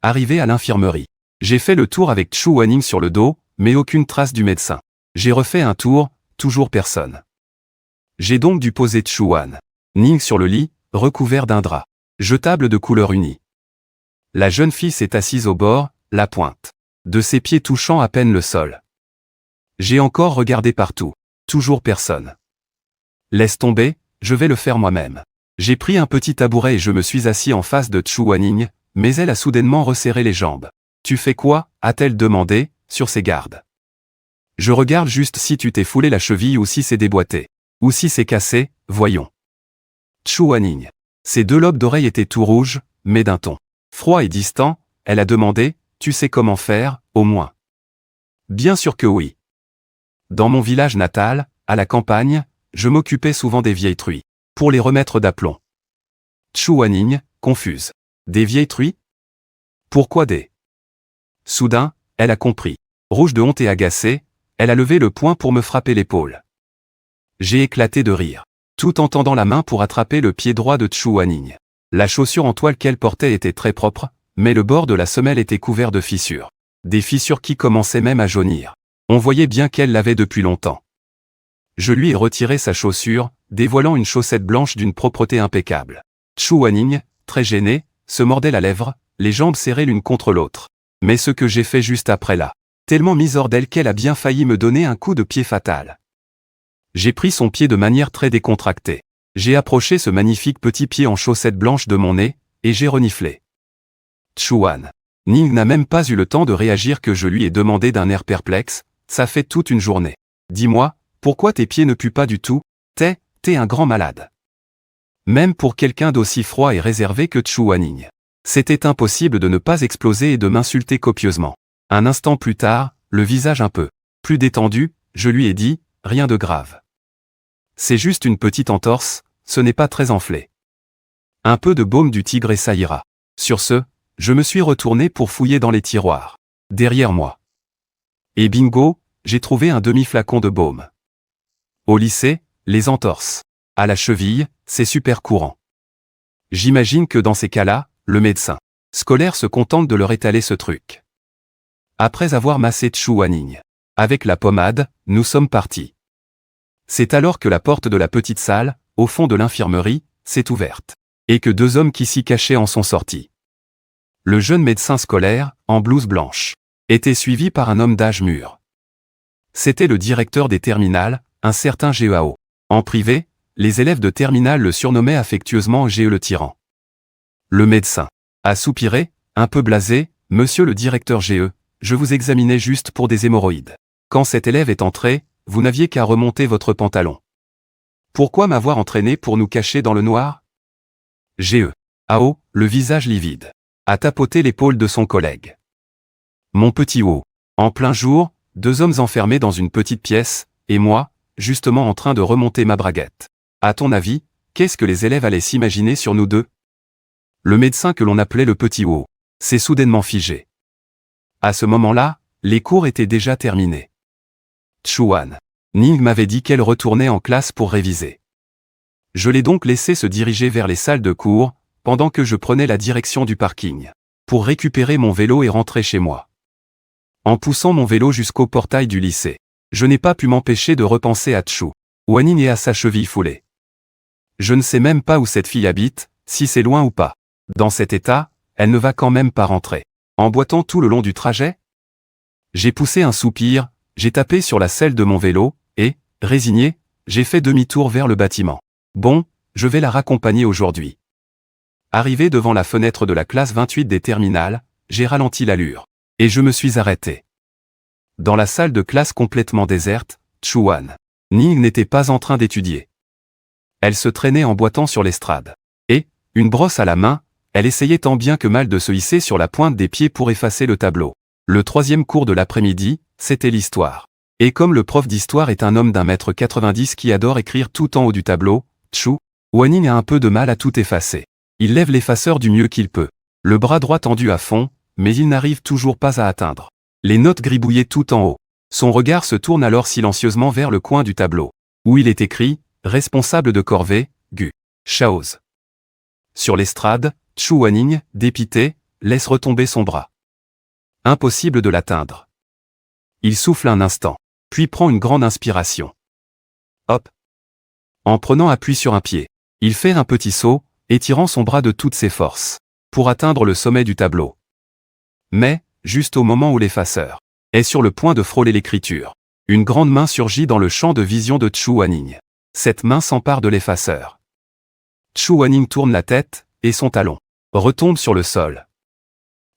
Arrivé à l'infirmerie, j'ai fait le tour avec Chu Wanning sur le dos, mais aucune trace du médecin. J'ai refait un tour, toujours personne. J'ai donc dû poser Chuan Ning sur le lit, recouvert d'un drap jetable de couleur unie. La jeune fille s'est assise au bord, la pointe de ses pieds touchant à peine le sol. J'ai encore regardé partout. Toujours personne. Laisse tomber, je vais le faire moi-même. J'ai pris un petit tabouret et je me suis assis en face de Chuan Ning, mais elle a soudainement resserré les jambes. Tu fais quoi? A-t-elle demandé, sur ses gardes. Je regarde juste si tu t'es foulé la cheville ou si c'est déboîté. Ou si c'est cassé, voyons. Chuan Ning. Ses deux lobes d'oreilles étaient tout rouges, mais d'un ton froid et distant, elle a demandé, tu sais comment faire, au moins. Bien sûr que oui. Dans mon village natal, à la campagne, je m'occupais souvent des vieilles truies, pour les remettre d'aplomb. Chuan Ning, confuse. Des vieilles truies? Pourquoi des? Soudain, elle a compris. Rouge de honte et agacée, elle a levé le poing pour me frapper l'épaule. J'ai éclaté de rire, tout en tendant la main pour attraper le pied droit de Chuan Ning. La chaussure en toile qu'elle portait était très propre, mais le bord de la semelle était couvert de fissures. Des fissures qui commençaient même à jaunir. On voyait bien qu'elle l'avait depuis longtemps. Je lui ai retiré sa chaussure, dévoilant une chaussette blanche d'une propreté impeccable. Chuan Ning, très gênée, se mordait la lèvre, les jambes serrées l'une contre l'autre. Mais ce que j'ai fait juste après là, tellement mise hors d'elle qu'elle a bien failli me donner un coup de pied fatal. J'ai pris son pied de manière très décontractée. J'ai approché ce magnifique petit pied en chaussette blanche de mon nez, et j'ai reniflé. Chuan Ning n'a même pas eu le temps de réagir que je lui ai demandé d'un air perplexe, ça fait toute une journée. Dis-moi, pourquoi tes pieds ne puent pas du tout? T'es un grand malade. Même pour quelqu'un d'aussi froid et réservé que Chuan Ning. C'était impossible de ne pas exploser et de m'insulter copieusement. Un instant plus tard, le visage un peu plus détendu, je lui ai dit, rien de grave. C'est juste une petite entorse, ce n'est pas très enflé. Un peu de baume du tigre et ça ira. Sur ce, je me suis retourné pour fouiller dans les tiroirs. Derrière moi. Et bingo, j'ai trouvé un demi-flacon de baume. Au lycée, les entorses à la cheville, c'est super courant. J'imagine que dans ces cas-là, le médecin scolaire se contente de leur étaler ce truc. Après avoir massé Chuan Ning avec la pommade, nous sommes partis. C'est alors que la porte de la petite salle, au fond de l'infirmerie, s'est ouverte, et que deux hommes qui s'y cachaient en sont sortis. Le jeune médecin scolaire, en blouse blanche, était suivi par un homme d'âge mûr. C'était le directeur des terminales, un certain GEAO. En privé, les élèves de terminale le surnommaient affectueusement GE le tyran. Le médecin a soupiré, un peu blasé, « Monsieur le directeur GE, je vous examinais juste pour des hémorroïdes. Quand cet élève est entré, vous n'aviez qu'à remonter votre pantalon. Pourquoi m'avoir entraîné pour nous cacher dans le noir ?» GE. AO, le visage livide, a tapoté l'épaule de son collègue. Mon petit O. En plein jour, deux hommes enfermés dans une petite pièce, et moi, justement en train de remonter ma braguette. À ton avis, qu'est-ce que les élèves allaient s'imaginer sur nous deux? Le médecin que l'on appelait le petit O s'est soudainement figé. À ce moment-là, les cours étaient déjà terminés. Chuan Ning m'avait dit qu'elle retournait en classe pour réviser. Je l'ai donc laissé se diriger vers les salles de cours, pendant que je prenais la direction du parking, pour récupérer mon vélo et rentrer chez moi. En poussant mon vélo jusqu'au portail du lycée, je n'ai pas pu m'empêcher de repenser à Chuan Ning et à sa cheville foulée. Je ne sais même pas où cette fille habite, si c'est loin ou pas. Dans cet état, elle ne va quand même pas rentrer. En boitant tout le long du trajet? J'ai poussé un soupir, j'ai tapé sur la selle de mon vélo, et, résigné, j'ai fait demi-tour vers le bâtiment. Bon, je vais la raccompagner aujourd'hui. Arrivé devant la fenêtre de la classe 28 des terminales, j'ai ralenti l'allure, et je me suis arrêté. Dans la salle de classe complètement déserte, Chuan Ning n'était pas en train d'étudier. Elle se traînait en boitant sur l'estrade. Et, une brosse à la main, elle essayait tant bien que mal de se hisser sur la pointe des pieds pour effacer le tableau. Le troisième cours de l'après-midi, c'était l'histoire. Et comme le prof d'histoire est un homme d'1,90 m qui adore écrire tout en haut du tableau, Chuan Ning a un peu de mal à tout effacer. Il lève l'effaceur du mieux qu'il peut, le bras droit tendu à fond, mais il n'arrive toujours pas à atteindre les notes gribouillées tout en haut. Son regard se tourne alors silencieusement vers le coin du tableau, où il est écrit « Responsable de corvée, Gu Shaoz ». Sur l'estrade, Chuan Ning, dépité, laisse retomber son bras. Impossible de l'atteindre. Il souffle un instant, puis prend une grande inspiration. Hop! en prenant appui sur un pied. Il fait un petit saut, étirant son bras de toutes ses forces, pour atteindre le sommet du tableau. Mais, juste au moment où l'effaceur est sur le point de frôler l'écriture, une grande main surgit dans le champ de vision de Zhu Wanning. Cette main s'empare de l'effaceur. Zhu Wanning tourne la tête, et son talon retombe sur le sol.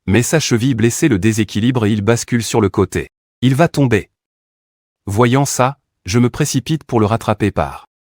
Mais sa cheville blessée le déséquilibre et il bascule sur le côté. Il va tomber. Voyant ça, je me précipite pour le rattraper par